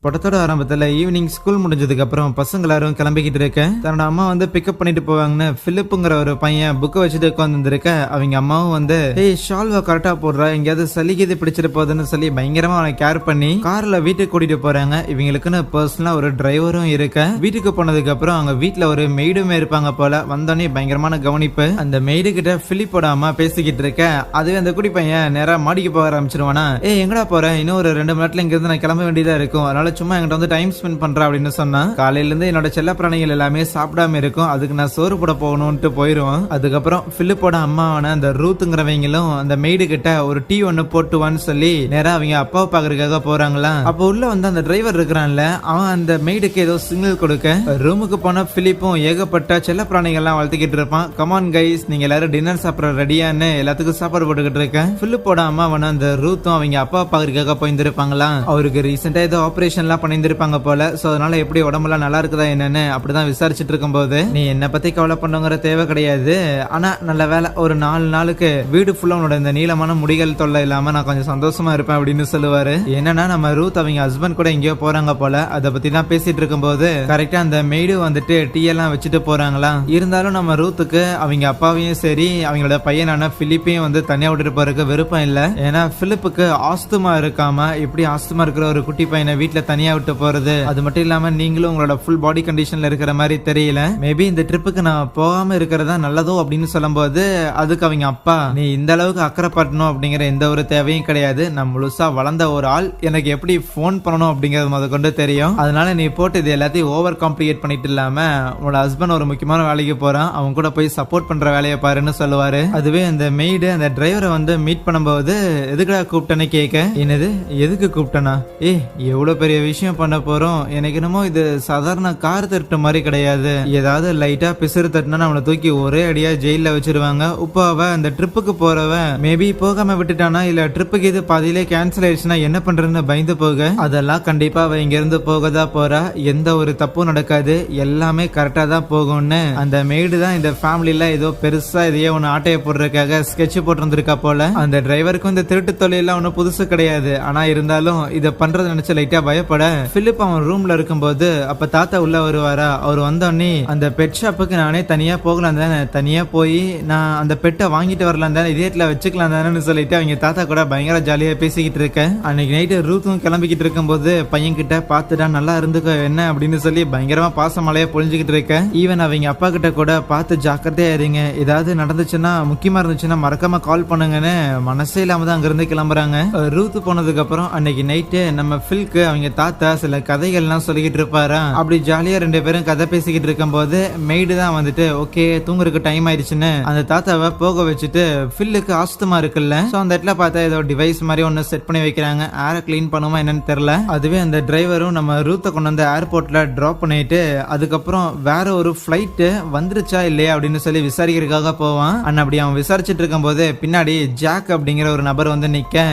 படத்தோட ஆரம்பத்துல evening school முடிஞ்சதுக்கு அப்புறம் பசங்க எல்லாரும் கிளம்பிக்கிட்டு இருக்க தன்னோட அம்மா வந்து பிக்கப் பண்ணிட்டு போவாங்கன்னு பிலிப்புங்கிற ஒரு பையன் புக்கை வச்சுட்டு உட்காந்துருக்க. அவங்க அம்மாவும் வந்து ஷால்வா கரெக்டா போடுறா, எங்கேயாவது சளிகீது பிடிச்சிட்டு போகுதுன்னு சொல்லி பயங்கரமா அவனை கேர் பண்ணி கார்ல வீட்டுக்கு கூட்டிட்டு போறாங்க. இவங்களுக்குன்னு பர்சனலா ஒரு டிரைவரும் இருக்க. வீட்டுக்கு போனதுக்கு அப்புறம் அவங்க வீட்டுல ஒரு மெய்டுமே இருப்பாங்க போல. வந்தோடனே பயங்கரமான கவனிப்பு. அந்த மெய்டு கிட்ட பிலிப்போட அம்மா பேசிக்கிட்டு இருக்க. அதுவே அந்த குடி பையன் நேரா மாடிக்கு போக ஆரம்பிச்சிருவானா. எங்கடா போறேன், இன்னும் ஒரு 2 மணி நேரத்துல இங்க இருந்து நான் கிளம்ப வேண்டியதா இருக்கும், அதனால சும்மா என்கிட்ட வந்து டைம் ஸ்பெண்ட் பண்ற அப்படின்னு சொன்னா. காலையில இருந்து என்னோட செல்ல பிராணிகள் எல்லாமே சாப்பிடாம இருக்கும், அதுக்கு நான் சோறு போட போகணும்னு போயிருவோம். அதுக்கப்புறம் பிலிப்போட அம்மாவான அந்த ரூத்துங்கிறவங்களும் அந்த மெய்டு கிட்ட ஒரு டீ ஒன்னு போட்டுவான்னு சொல்லி நேரா அவங்க அப்பாவை பாக்குறதுக்காக போறாங்களா. அப்போ உள்ள வந்து அந்த டிரைவர் இருக்கிறான்ல, அவன் அந்த மெய்டுக்கு ஏதோ சிக்னல் கொடுக்க ரூமுக்கு போன பிலிப்பும் ஏகப்பட்ட செல்ல பிராணிகள் எல்லாம் வளர்த்துக்கிட்டு இருப்பான். கமான் கைஸ், நீங்க எல்லாரும் டின்னர் சாப்பிட ரெடியான்னு எல்லாத்துக்கும் சாப்பாடு போட்டுக்கிட்டு இருக்கேன். பிலிப்போட அம்மாவான அந்த ரூத்தும் அவங்க அப்பா பாக்குறதுக்காக போயிருந்திருப்பாங்களா. அவருக்கு ரீசெண்டா ஏதோ ஆபரேஷன் எல்லாம் பண்ணிருப்பாங்க போல. சோ அதனால எப்படி உடம்புலாம் நல்லா இருக்குதா என்னன்னு அப்படிதான் விசாரிச்சுட்டு இருக்கும் போது, நீ என்ன பத்தி கவலை பண்ணுங்கிற தேவை கிடையாது, ஆனா நல்ல வேலை ஒரு 4 நாளுக்கு வீடு ஃபுல்லா உன்னோட இந்த நீளமான முடிகள் தொல்லை இல்லாம நான் கொஞ்சம் சந்தோஷமா இருப்பேன் அப்படின்னு சொல்லுவாரு. என்னன்னா நம்ம ரூத் அவங்க ஹஸ்பண்ட் கூட எங்கேயோ போறாங்க போல. அதை பத்தி தான் பேசிட்டு இருக்கும் போது கரெக்டா அந்த மெய்டு வந்துட்டு டீ எல்லாம் வச்சுட்டு போறாங்களா. இருந்தாலும் நம்ம ரூத்துக்கு அவங்க அப்பாவையும் சரி அவங்களோட பையனான பிலிப்பையும் வந்து தனியா விட்டுட்டு போறதுக்கு விருப்பம் இல்ல. ஏன்னா பிலிப்புக்கு ஆஸ்துமா இருக்காம எப்படி ஆஸ்துமா இருக்கிற ஒரு குட்டி பையனை வீட்டுல தனியா விட்டு போறது. அது மட்டும் இல்லாம நீங்களும் உங்களோட ஃபுல் பாடி கண்டிஷன்ல இருக்கிற மாதிரி தெரியல, மேபி இந்த ட்ரிப்புக்கு நான் போகாம இருக்கிறதா நல்லதோ அப்படின்னு சொல்லும் போது அதுக்கு அவங்க அப்பா, நீ இந்த அளவுக்கு அக்கறை பட்டணும் அப்படிங்கிற எந்த ஒரு தேவையும் கிடையாது, நான் முழுசா வளர்ந்த ஒரு ஆள், எனக்கு எப்படி போன் பண்ணணும் அப்படிங்கறது முத கொண்டு தெரியும், அதனால நீ போட்டு இது எல்லாத்தையும் ஓவர் காம்ப்ளிகேட் பண்ணிட்டு இல்லாம உன்னோட ஹஸ்பண்ட் ஒரு முக்கியமான வேலைக்கு போறான், அவன் கூட போய் சப்போர்ட் பண்ற வேலையை பாருன்னு சொல்லுவாரு. அதுவே அந்த மெய்டு அந்த டிரைவரை வந்து மீட் பண்ணும்போது எதுக்குடா கூப்பிட்டேன்னு கேட்க, என்னது எதுக்கு கூப்பிட்டனா, எவ்வளவு பெரிய விஷயம் பண்ண போறோம், எனக்கு என்னமோ இது சாதாரண கார் திருட்டு மாதிரி கிடையாது, ஏதாவது லைட்டா பிசுறு தட்டினா அவனை தூக்கி ஒரே அடியா ஜெயில வச்சிருவாங்க. உப்பாவ அந்த ட்ரிப்புக்கு போறவன் மேபி போகாம விட்டுட்டானா, இல்ல ட்ரிப்புக்கு இது பாதியிலே கேன்சல் ஆயிடுச்சுன்னா என்ன பண்றதுன்னு பயந்து போக, அதெல்லாம் கண்டிப்பா அவ இங்க இருந்து போகதான் போறா, எந்த ஒரு தப்பும் நடக்காது, எல்லாமே கரெக்டா தான் போகும்னு அந்த மெய்டு தான் இந்த ஃபேமிலில ஏதோ பெருசா இதையே ஒன்னு ஆட்டைய போடுறதுக்காக ஸ்கெட்ச் போட்டிருந்திருக்கா போல. அந்த டிரைவருக்கும் இந்த திருட்டு தொழிலாம் ஒன்னும் புதுசு கிடையாது, ஆனா இருந்தாலும் இதை பண்றது நினைச்சு லைட்டா பயப்பட பிலிப் அவன் ரூம்ல இருக்கும்போது அப்ப தாத்தா உள்ள வருவாரா. அவர் வந்தோடனே அந்த பெட் ஷாப்புக்கு நானே தனியா போகலாம் தானே, தனியா போய் நான் அந்த பெட்டை வாங்கிட்டு வரலாம் தானே, இதேட்ல வச்சுக்கலாம் தானே சொல்லிட்டு அவங்க தாத்தா கூட பயங்கர ஜாலியா பேசிக்கிட்டு இருக்கேன். அன்னைக்கு நைட்டு ரூத்தும் கிளம்பிக்கிட்டு இருக்கும் போது பையன் கிட்ட பாத்துட்டா நல்லா இருந்துக்க என்ன அப்படின்னு சொல்லி பயங்கரமா பாசமலையா பொழிஞ்சுக்கிட்டு இருக்கேன். ஈவன் அவங்க அப்பா கிட்ட கூட பார்த்து ஜாக்கிரதையா இருங்க, ஏதாவது நடந்துச்சுன்னா முக்கியமா இருந்துச்சுன்னா மறக்காம கால் பண்ணுங்கன்னு மனசே இல்லாம தான் அங்க இருந்து கிளம்புறாங்க. ரூத்து போனதுக்கு அப்புறம் அன்னைக்கு நைட்டு நம்ம பில்க்கு அவங்க தாத்தா சில கதைகள்லாம் சொல்லிக்கிட்டு இருப்பாரா. அப்படி ஜாலியா 2 பேரும் கதை பேசிக்கிட்டு இருக்கும் போது மெய்டு தான் வந்துட்டு ஓகே தூங்குறதுக்கு டைம் ஆயிடுச்சுன்னு அந்த தாத்தாவை போக வச்சுட்டு பில்லுக்கு ஆஸ்துமா இருக்குல்ல, சோ அந்த இடத்துல பார்த்தா ஏதோ டிவைஸ் மாதிரி ஒன்னு செட் பண்ணி வைக்கிறாங்க, ஏரை கிளீன் பண்ணுமா என்னன்னு தெரியல. அதுவே அந்த டிரைவரும் நம்ம ரூத்தை கொண்டு வந்து ஏர்போர்ட்ல டிராப் பண்ணிட்டு அதுக்கப்புறம் வேற ஒரு பிளைட் வந்துருச்சா இல்லையா அப்படின்னு சொல்லி விசாரிக்கிறதுக்காக போவான். அப்படி அவன் விசாரிச்சுட்டு இருக்கும் போது பின்னாடி ஜாக் அப்படிங்கிற ஒரு நபர் வந்து நிக்க,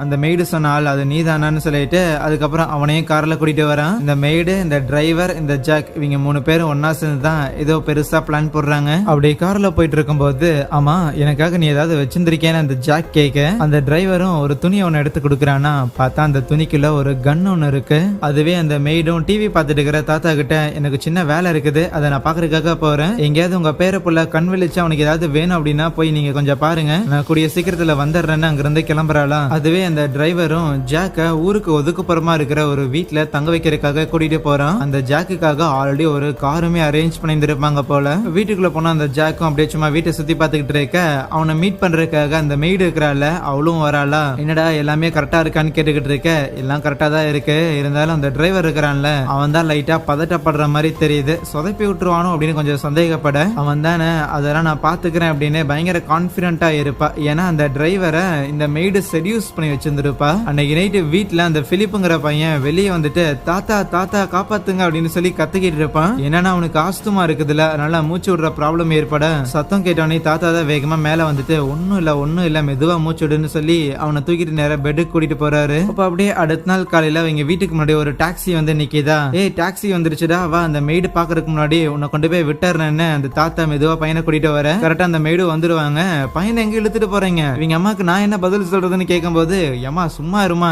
அந்த மெய்டு சொன்ன ஆள் அது நீதானான்னு சொல்லிட்டு அதுக்கப்புறம் அவனையும் கார்ல கூட்டிட்டு வரான். இந்த மெய்டு இந்த டிரைவர் இந்த ஜாக் இவங்க 3 பேரும் ஒன்னா சேர்ந்து தான் ஏதோ பெருசா பிளான் போடுறாங்க. அப்படி கார்ல போயிட்டு இருக்கும் போது, ஆமா எனக்காக நீ ஏதாவது வச்சிருந்திருக்கேன்னு அந்த ஜாக் கேட்க அந்த டிரைவரும் ஒரு துணி ஒன்னு எடுத்து கொடுக்குறானா. பார்த்தா அந்த துணிக்குள்ள ஒரு கன் ஒன்னு இருக்கு. அதுவே அந்த மெய்டும் டிவி பார்த்துட்டு இருக்கிற தாத்தா கிட்ட, எனக்கு சின்ன வேலை இருக்குது அதை நான் பாக்குறதுக்காக போறேன், எங்கேயாவது உங்க பேர புள்ள கண் விழிச்சு அவனுக்கு ஏதாவது வேணும் அப்படின்னா போய் நீங்க கொஞ்சம் பாருங்க, நான் கூடிய சீக்கிரத்துல வந்துடுறேன்னு அங்கிருந்து கிளம்புறாளா. அதுவே அந்த டிரைவரும் ஜாக்க ஊருக்கு ஒதுக்குப்புறமா இருக்கிற ஒரு வீட்டுல தங்க வைக்கிறதுக்காக கூட்டிட்டு போறான். அந்த ஜாக்குக்காக ஆல்ரெடி ஒரு காருமே அரேஞ்ச் பண்ணிருப்பாங்க போல. வீட்டுக்குள்ள போனா அந்த ஜாக்கும் அப்படியே சும்மா வீட்டை சுத்தி பார்த்துக்கிட்டு இருக்க, அவனை மீட் பண்றதுக்காக அந்த மெய்டு இருக்கிறாள் அவளும் வராளா. என்னடா எல்லாமே கரெக்டா இருக்கான்னு கேட்டுக்கிட்டு இருக்க, எல்லாம் கரெக்டா தான் இருக்கு, இருந்தாலும் அந்த டிரைவர் இருக்கிறான்ல அவன் தான் லைட்டா பதட்டப்படுற மாதிரி தெரியுது, சொதப்பி விட்டுருவானோ அப்படின்னு கொஞ்சம் சந்தேகப்பட, அவன் தானே அதெல்லாம் நான் பாத்துக்கிறேன் அப்படின்னு பயங்கர கான்பிடண்டா இருப்பா. ஏன்னா அந்த டிரைவரை இந்த மெய்டு செடியூஸ் பண்ணி வச்சிருந்திருப்பா. அன்னைக்கு நைட்டு வீட்டுல அந்த பிலிப்புங்கிற பையன் வெளியே வந்துட்டு தாத்தா தாத்தா காப்பாத்துங்க அப்படின்னு சொல்லி கத்துக்கிட்டு இருப்பான். என்னன்னா அவனுக்கு ஆஸ்துமா இருக்குதுல, அதனால மூச்சு விடுற ப்ராப்ளம் ஏற்பட சத்தம் கேட்டவனே தாத்தா தான் வேகமா மேல வந்துட்டு ஒன்னும் இல்ல மெதுவா மூச்சு விடுன்னு சொல்லி அவனை தூக்கிட்டு நேரம் பெட்டுக்கு கூட்டிட்டு போறாரு. அப்ப அப்படியே அடுத்த நாள் காலையில அவங்க வீட்டுக்கு முன்னாடி ஒரு டாக்ஸி வந்து நிக்கிதா. டாக்ஸி வந்துருச்சுடா வா, அந்த மெய்டு பாக்குறதுக்கு முன்னாடி உன்னை கொண்டு போய் விட்டுறேன்னு அந்த தாத்தா மெதுவா பையனை கூட்டிட்டு வர கரெக்டா அந்த மெய்டு வந்துருவாங்க. பையனை எங்க இழுத்துட்டு போறீங்க, இவங்க அம்மாக்கு நான் என்ன பதில் சொல்றதுன்னு கேட்கும் போது, அம்மா சும்மா இருமா,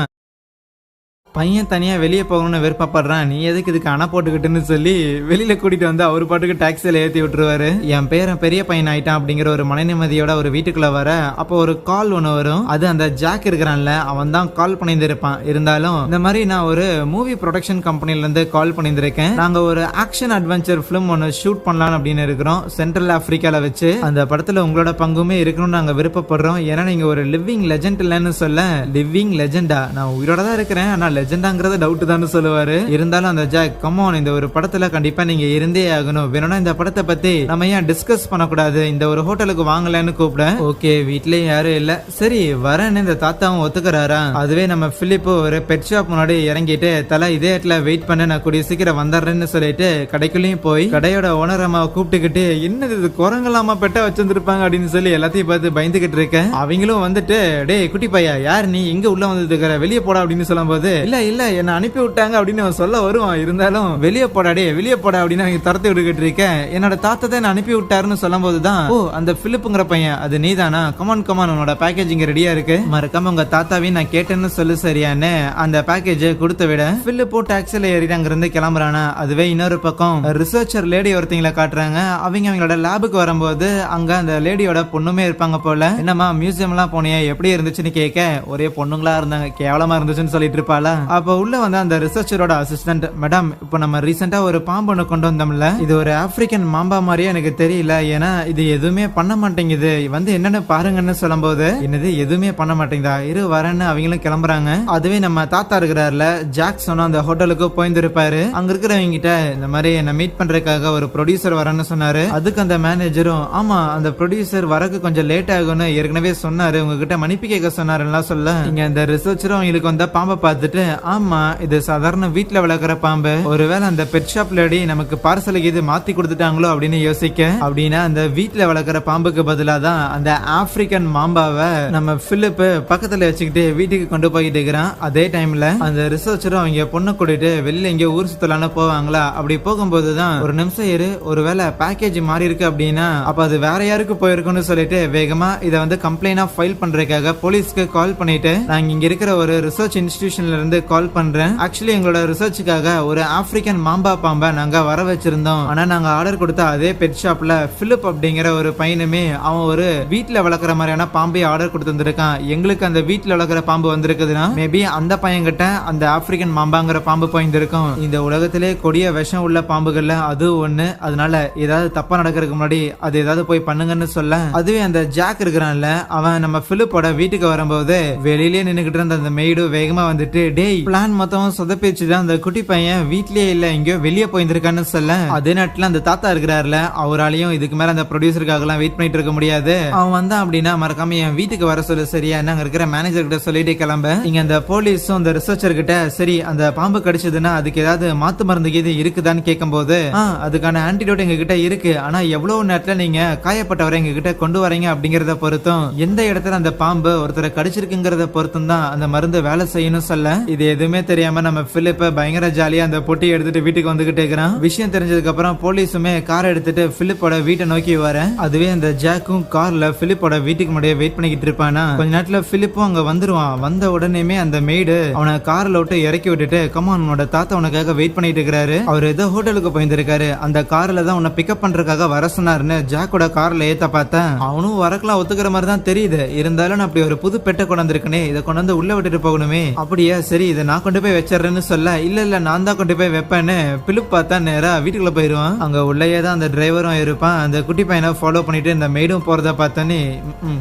பையன் தனியா வெளியே போகணும்னு விருப்பப்படுறான், நீ எதுக்கு இதுக்கு அணை போட்டுக்கிட்டுன்னு சொல்லி வெளியில கூட்டிட்டு வந்து அவர் பாட்டுக்கு டாக்ஸில ஏத்தி விட்டுருவாரு. என் பேரன் பெரிய பையன் ஆயிட்டான் அப்படிங்கிற ஒரு மன நிம்மதியோட ஒரு வீட்டுக்குள்ள வர அப்போ ஒரு கால் ஒண்ணு வரும். அது அந்த ஜாக் இருக்கிறான்ல, அவன் தான் கால் பண்ணியிருந்திருப்பான். இருந்தாலும் இந்த மாதிரி நான் ஒரு மூவி ப்ரொடக்ஷன் கம்பெனில இருந்து கால் பண்ணியிருந்திருக்கேன், நாங்க ஒரு ஆக்ஷன் அட்வென்ச்சர் பிலிம் ஒன்னு ஷூட் பண்ணலாம் அப்படின்னு இருக்கிறோம் சென்ட்ரல் ஆப்பிரிக்கால வச்சு. அந்த படத்துல உங்களோட பங்குமே இருக்கணும்னு நாங்க விருப்பப்படுறோம். ஏன்னா நீங்க ஒரு லிவிங் லெஜெண்ட் இல்லைன்னு சொல்ல. லிவிங் லெஜெண்டா? நான் உயிரோட தான் இருக்கிறேன், ஆனா லெஜெண்டாங்கிறது டவுட் தான் சொல்லுவாரு. இருந்தாலும் அந்த ஜாக், கமான், இந்த ஒரு படத்துல கண்டிப்பா நீங்க இருந்தே ஆகணும், வேணும்னா இந்த படத்தை பத்தி நம்ம ஏன் டிஸ்கஸ் பண்ணக்கூடாது, இந்த ஒரு ஹோட்டலுக்கு வாங்கலன்னு கூப்பிட. ஓகே, வீட்லயும் யாரும் இல்ல, சரி வரேன்னு இந்த தாத்தாவும் ஒத்துக்கிறாரா. அதுவே நம்ம பிலிப்பு ஒரு பெட் ஷாப் முன்னாடி இறங்கிட்டு, தலை இதே இடத்துல வெயிட் பண்ண, நான் கூடிய சீக்கிரம் வந்துடுறேன்னு சொல்லிட்டு கடைக்குள்ளயும் போய் கடையோட ஓனர் அம்மாவை கூப்பிட்டுக்கிட்டு, என்னது இது குரங்கலாமா பெட்ட வச்சிருந்திருப்பாங்க அப்படின்னு சொல்லி எல்லாத்தையும் பார்த்து பயந்துகிட்டு இருக்கேன். அவங்களும் வந்துட்டு, டே குட்டி பையா, யார் நீ இங்க உள்ள வந்து வெளியே போடா அப்படின்னு சொல்லும் போது, இல்ல இல்ல என்ன அனுப்பி விட்டாங்க அப்படின்னு சொல்ல வருவான். இருந்தாலும் வெளியே போடாடே வெளியே போடா அப்படின்னு அவங்க துரத்தி விட்டுக்கிட்டு இருக்கேன். என்னோட தாத்தா தான் அனுப்பி விட்டாருன்னு சொல்லும் போதுதான், ஓ அந்த பிலிப்புங்கிற பையன் அது நீதானா, கமான் கமான் உன்னோட பேக்கேஜ் இங்க ரெடியா இருக்கு, மறக்காம உங்க தாத்தாவையும் நான் கேட்டேன்னு சொல்லு சரியான்னு அந்த பேக்கேஜ் கொடுத்து விட பிலிப்பு டாக்ஸில ஏறி அங்க இருந்து கிளம்புறானா. அதுவே இன்னொரு பக்கம் ரிசர்ச்சர் லேடி ஒருத்தங்களை காட்டுறாங்க. அவங்களோட லேபுக்கு வரும்போது அங்க அந்த லேடியோட பொண்ணுமே இருப்பாங்க போல. என்னமா மியூசியம் எல்லாம் போனியா, எப்படி இருந்துச்சுன்னு கேட்க, ஒரே பொண்ணுங்களா இருந்தாங்க, கேவலமா இருந்துச்சுன்னு சொல்லிட்டு இருப்பாளா. அப்ப உள்ள வந்து அந்த ரிசர்ச்சரோட அசிஸ்டன்ட், மேடம் இப்போ நம்ம ரீசெண்டா ஒரு பாம்பு ஒன்று கொண்டு வந்தோம்ல, இது ஒரு ஆப்பிரிக்கன் மாம்பா மாதிரியே எனக்கு தெரியல, ஏன்னா இது எதுவுமே பண்ண மாட்டேங்குது, வந்து என்னன்னு பாருங்கன்னு சொல்லும் போது, என்னது எதுவுமே பண்ண மாட்டேங்குதா, இரு வரேன்னு அவங்களும் கிளம்புறாங்க. அதுவே நம்ம தாத்தா இருக்கிறாருல ஜாக், சொன்ன அந்த ஹோட்டலுக்கு போயிருந்திருப்பாரு. அங்க இருக்கிறவங்க கிட்ட இந்த மாதிரி என்ன மீட் பண்றதுக்காக ஒரு ப்ரொடியூசர் வரேன்னு சொன்னாரு. அதுக்கு அந்த மேனேஜரும், ஆமா அந்த ப்ரொடியூசர் வரக்கு கொஞ்சம் லேட் ஆகும்னு ஏற்கனவே சொன்னாரு, உங்ககிட்ட மன்னிப்பு கேட்க சொன்னாருன்னா சொல்ல, இங்க அந்த ரிசர்ச்சரும் அவங்களுக்கு வந்த பாம்பை பார்த்துட்டு, ஆமா இது சாதாரண வீட்டுல வளர்க்குற பாம்பு, ஒருவேளை அந்த பெட் ஷாப் லேடி நமக்கு பார்சலுக்கு இது மாத்தி கொடுத்துட்டாங்களோ அப்படின்னு யோசிக்க, அப்படின்னா அந்த வீட்டுல வளர்க்குற பாம்புக்கு பதிலா தான் அந்த ஆப்பிரிக்கன் மாம்பாவை நம்ம பிலிப் பக்கத்துல வச்சுக்கிட்டு வீட்டுக்கு கொண்டு போயிட்டு இருக்கிறான். அதே டைம்ல அந்த ரிசர்ச்சரும் அவங்க பொண்ணு கூட்டிட்டு வெளியில எங்க ஊர் சுத்தலான போவாங்களா, அப்படி போகும்போதுதான் ஒரு நிமிஷம் இரு, ஒருவேளை பேக்கேஜ் மாறி இருக்கு அப்படின்னா அப்ப அது வேற யாருக்கு போயிருக்குன்னு சொல்லிட்டு வேகமா இதை வந்து கம்ப்ளைண்டா ஃபைல் பண்றதுக்காக போலீஸ்க்கு கால் பண்ணிட்டு, நாங்க இங்க இருக்கிற ஒரு ரிசர்ச் இன்ஸ்டிடியூஷன்ல இருந்து கால் பண்றேன், ஆக்சுவலி எங்களோட ரிசர்ச்சுக்காக ஒரு ஆப்பிரிக்கன் மாம்பா பாம்பை நாங்க வர வச்சிருந்தோம், ஆனா நாங்க ஆர்டர் கொடுத்த அதே பெட் ஷாப்ல பிலிப் அப்படிங்கிற ஒரு பையனுமே அவன் ஒரு வீட்டுல வளர்க்குற மாதிரியான பாம்பை ஆர்டர் கொடுத்துருக்கான், எங்களுக்கு அந்த வீட்டுல வளர்க்குற பாம்பு வந்திருக்குதுன்னா மேபி அந்த பையன் கிட்ட அந்த ஆப்பிரிக்கன் மாம்பாங்கிற பாம்பு போயிருக்கும். இந்த உலகத்திலே கொடிய விஷம் உள்ள பாம்புகள்ல அது ஒண்ணு, அதனால ஏதாவது தப்பா நடக்கிறதுக்கு முன்னாடி அது ஏதாவது போய் பண்ணுங்கன்னு சொல்ல, அதுவே அந்த ஜாக் இருக்கிறான்ல அவன் நம்ம பிலிப்போட வீட்டுக்கு வரும்போது வெளியிலேயே நின்னுகிட்டு இருந்த அந்த மெய்டு வேகமா வந்துட்டு, டேய் பிளான் மொத்தம் சொதப்பிச்சுதான், அந்த குட்டி பையன் வீட்லயே இல்ல எங்கயோ வெளியே போயிருக்கான்னு சொல்ல, அதே நேரத்துல அந்த தாத்தா இருக்கிறாருல அவராலையும் இதுக்கு மேல அந்த ப்ரொடியூசருக்காக எல்லாம் வெயிட் பண்ணிட்டு இருக்க முடியாது, அவன் வந்தான் அப்படின்னா மறக்காம என் வீட்டுக்கு வர சொல்ல சரியா, நாங்க இருக்கிற மேனேஜர் கிட்ட சொல்லிட்டு கிளம்ப. இங்க அந்த போலீஸும் அந்த ரிசர்ச்சர் கிட்ட, சரி அந்த பாம்பு கடிச்சதுன்னா அதுக்கு ஏதாவது மாத்து மருந்து இது இருக்குதான்னு கேட்கும் போது, அதுக்கான ஆன்டிடோட் எங்க கிட்ட இருக்கு, ஆனா எவ்வளவு நேரத்துல நீங்க காயப்பட்டவரை எங்க கிட்ட கொண்டு வரீங்க அப்படிங்கறத பொறுத்தும், எந்த இடத்துல அந்த பாம்பு ஒருத்தரை கடிச்சிருக்குங்கிறத பொறுத்தும் தான் அந்த மருந்து வேலை செய்யணும் சொல்ல, இது எதுவுமே தெரியாம நம்ம பிலிப்ப பயங்கர ஜாலியா அந்த பொட்டி எடுத்துட்டு வீட்டுக்கு வந்துகிட்டே இருக்கிறான். விஷயம் தெரிஞ்சதுக்கு அப்புறம் போலீஸுமே கார் எடுத்துட்டு பிலிப்போட வீட்டை நோக்கி வர, அதுவே அந்த ஜாக்கும் கார்ல பிலிப்போட வீட்டுக்கு முன்னாடியே வெயிட் பண்ணிக்கிட்டு இருப்பானா. கொஞ்ச நேரத்துல பிலிப்பும் அங்க வந்துருவான். வந்த உடனேமே அந்த மெய்டு அவனை கார்ல விட்டு இறக்கி விட்டுட்டு, கமான் உன்னோட தாத்தா உனக்காக வெயிட் பண்ணிட்டு இருக்காரு, அவர் ஏதோ ஹோட்டலுக்கு போயிருந்திருக்காரு, அந்த கார்ல தான் உன்னை பிக்கப் பண்றதுக்காக வர சொன்னாருன்னு ஜாக்கோட கார்ல ஏத்த பார்த்தேன். அவனும் வரக்கலாம் ஒத்துக்கிற மாதிரி தான் தெரியுது, இருந்தாலும் அப்படி ஒரு புது பெட்டை கொண்டு வந்திருக்கனே, இதை கொண்டு வந்து உள்ள விட்டுட்டு போகணுமே, அப்படியே சரி இதை நான் கொண்டு போய் வச்சிடறேன்னு சொல்ல, இல்ல இல்ல நான் தான் கொண்டு போய் வைப்பேன்னு பிலிப் பார்த்தா நேரா வீட்டுக்குள்ள போயிருவான். அங்க உள்ளேயே தான் அந்த டிரைவரும் இருப்பான். அந்த குட்டி பையனை ஃபாலோ பண்ணிட்டு இந்த மெய்டும் போறத பார்த்தோன்னே,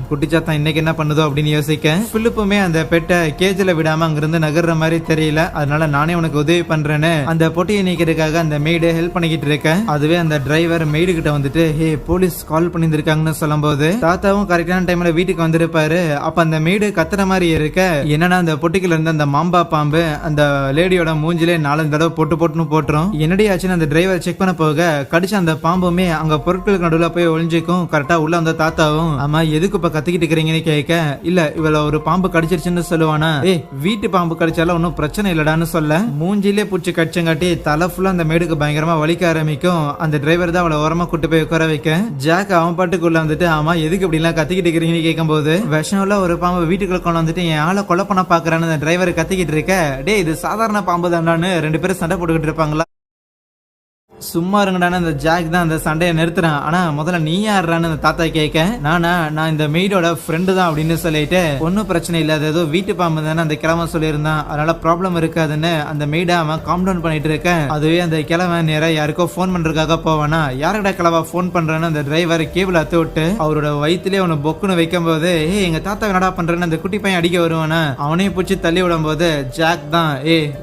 குட்டிச்சாத்தான் இன்னைக்கு என்ன பண்ணுதோ அப்படின்னு யோசிக்க, பிலிப்புமே அந்த பெட்டை கேஜ்ல விடாம அங்கிருந்து நகர்ற மாதிரி தெரியல, அதனால நானே உனக்கு உதவி பண்றேன்னு அந்த பொட்டியை நீக்கிறதுக்காக அந்த மெய்டு ஹெல்ப் பண்ணிக்கிட்டு இருக்க. அதுவே அந்த டிரைவர் மெய்டு கிட்ட வந்துட்டு, ஹே போலீஸ் கால் பண்ணிருக்காங்கன்னு சொல்லும் போது, தாத்தாவும் கரெக்டான டைம்ல வீட்டுக்கு வந்திருப்பாரு. அப்ப அந்த மெய்டு கத்துற மாதிரி இருக்க, என்னன்னா அந்த பொட்டிக்குள்ள இருந்து அந்த மாம்பா பாம்பு அந்த லேடியோட மூஞ்சிலே 4 தடவை போட்டுன்னு போட்டுரும். என்னடி ஆச்சுன்னு அந்த டிரைவர் செக் பண்ண போக, கடிச்ச அந்த பாம்புமே அங்க பொருட்களுக்கு நடுவில் போய் ஒளிஞ்சிக்கும். கரெக்டா உள்ள அந்த தாத்தாவும், ஆமா எதுக்கு இப்ப கத்திக்கிட்டு இருக்கிறீங்கன்னு கேட்க, இல்ல இவள ஒரு பாம்பு கடிச்சிருச்சுன்னு சொல்லுவானா, வீட்டு பாம்பு கடிச்சாலும் ஒன்னும் பிரச்சனை இல்லடான்னு சொல்ல, மூஞ்சிலே பூச்சி கடிச்சங்காட்டி தலை ஃபுல்லா அந்த மேடுக்கு பயங்கரமா வலிக்க ஆரம்பிக்கும். அந்த டிரைவர் தான் அவளை ஓரமா கூட்டு போய் உட்கார வைக்க, ஜாக் அவன் பாட்டுக்குள்ள வந்துட்டு, ஆமா எதுக்கு இப்படி எல்லாம் கத்திக்கிட்டு இருக்கிறீங்கன்னு கேட்கும் போது, விஷம் உள்ள ஒரு பாம்பு வீட்டுக்குள்ள கொண்டு வந்துட்டு என் ஆளை கொலை பண்ண பாக்குறான்னு அந்த டிரைவர் கத்திக்கிட்டு இருக்க, டே இது சாதாரண பாம்பு தானு 2 பேரும் சண்டை போட்டுக்கிட்டு இருப்பாங்களா. சும்மா இருங்கடான்னு அந்த ஜாக் தான் அந்த சண்டையை நிறுத்துறான். ஆனா முதல்ல நீ யாருன்னு அந்த தாத்தா கேட்க, நான் இந்த மெய்டோட ஃப்ரெண்டு தான் அப்படின்னு சொல்லிட்டு, ஒன்னும் பிரச்சனை இல்ல, அது ஏதோ வீட்டு பாம்பு தானே அந்த கிழமை சொல்லியிருந்தான், அதனால ப்ராப்ளம் இருக்காதுன்னு அந்த மெய்டை அவன் காம் டவுன் பண்ணிட்டு இருக்க. அதுவே அந்த கிழமை நேரம் யாருக்கோ போன் பண்றதுக்காக போவானா, யாருக்கடா கிழவா போன் பண்றேன்னு அந்த டிரைவர் கேபிள் அத்து விட்டு அவரோட வயிற்றுலேயே அவனை பொக்குன்னு வைக்கும் போது, எங்க தாத்தா என்னடா பண்றேன்னு அந்த குட்டி பையன் அடிக்க வருவானா, அவனையும் பூச்சி தள்ளி விடும் போது ஜாக் தான்,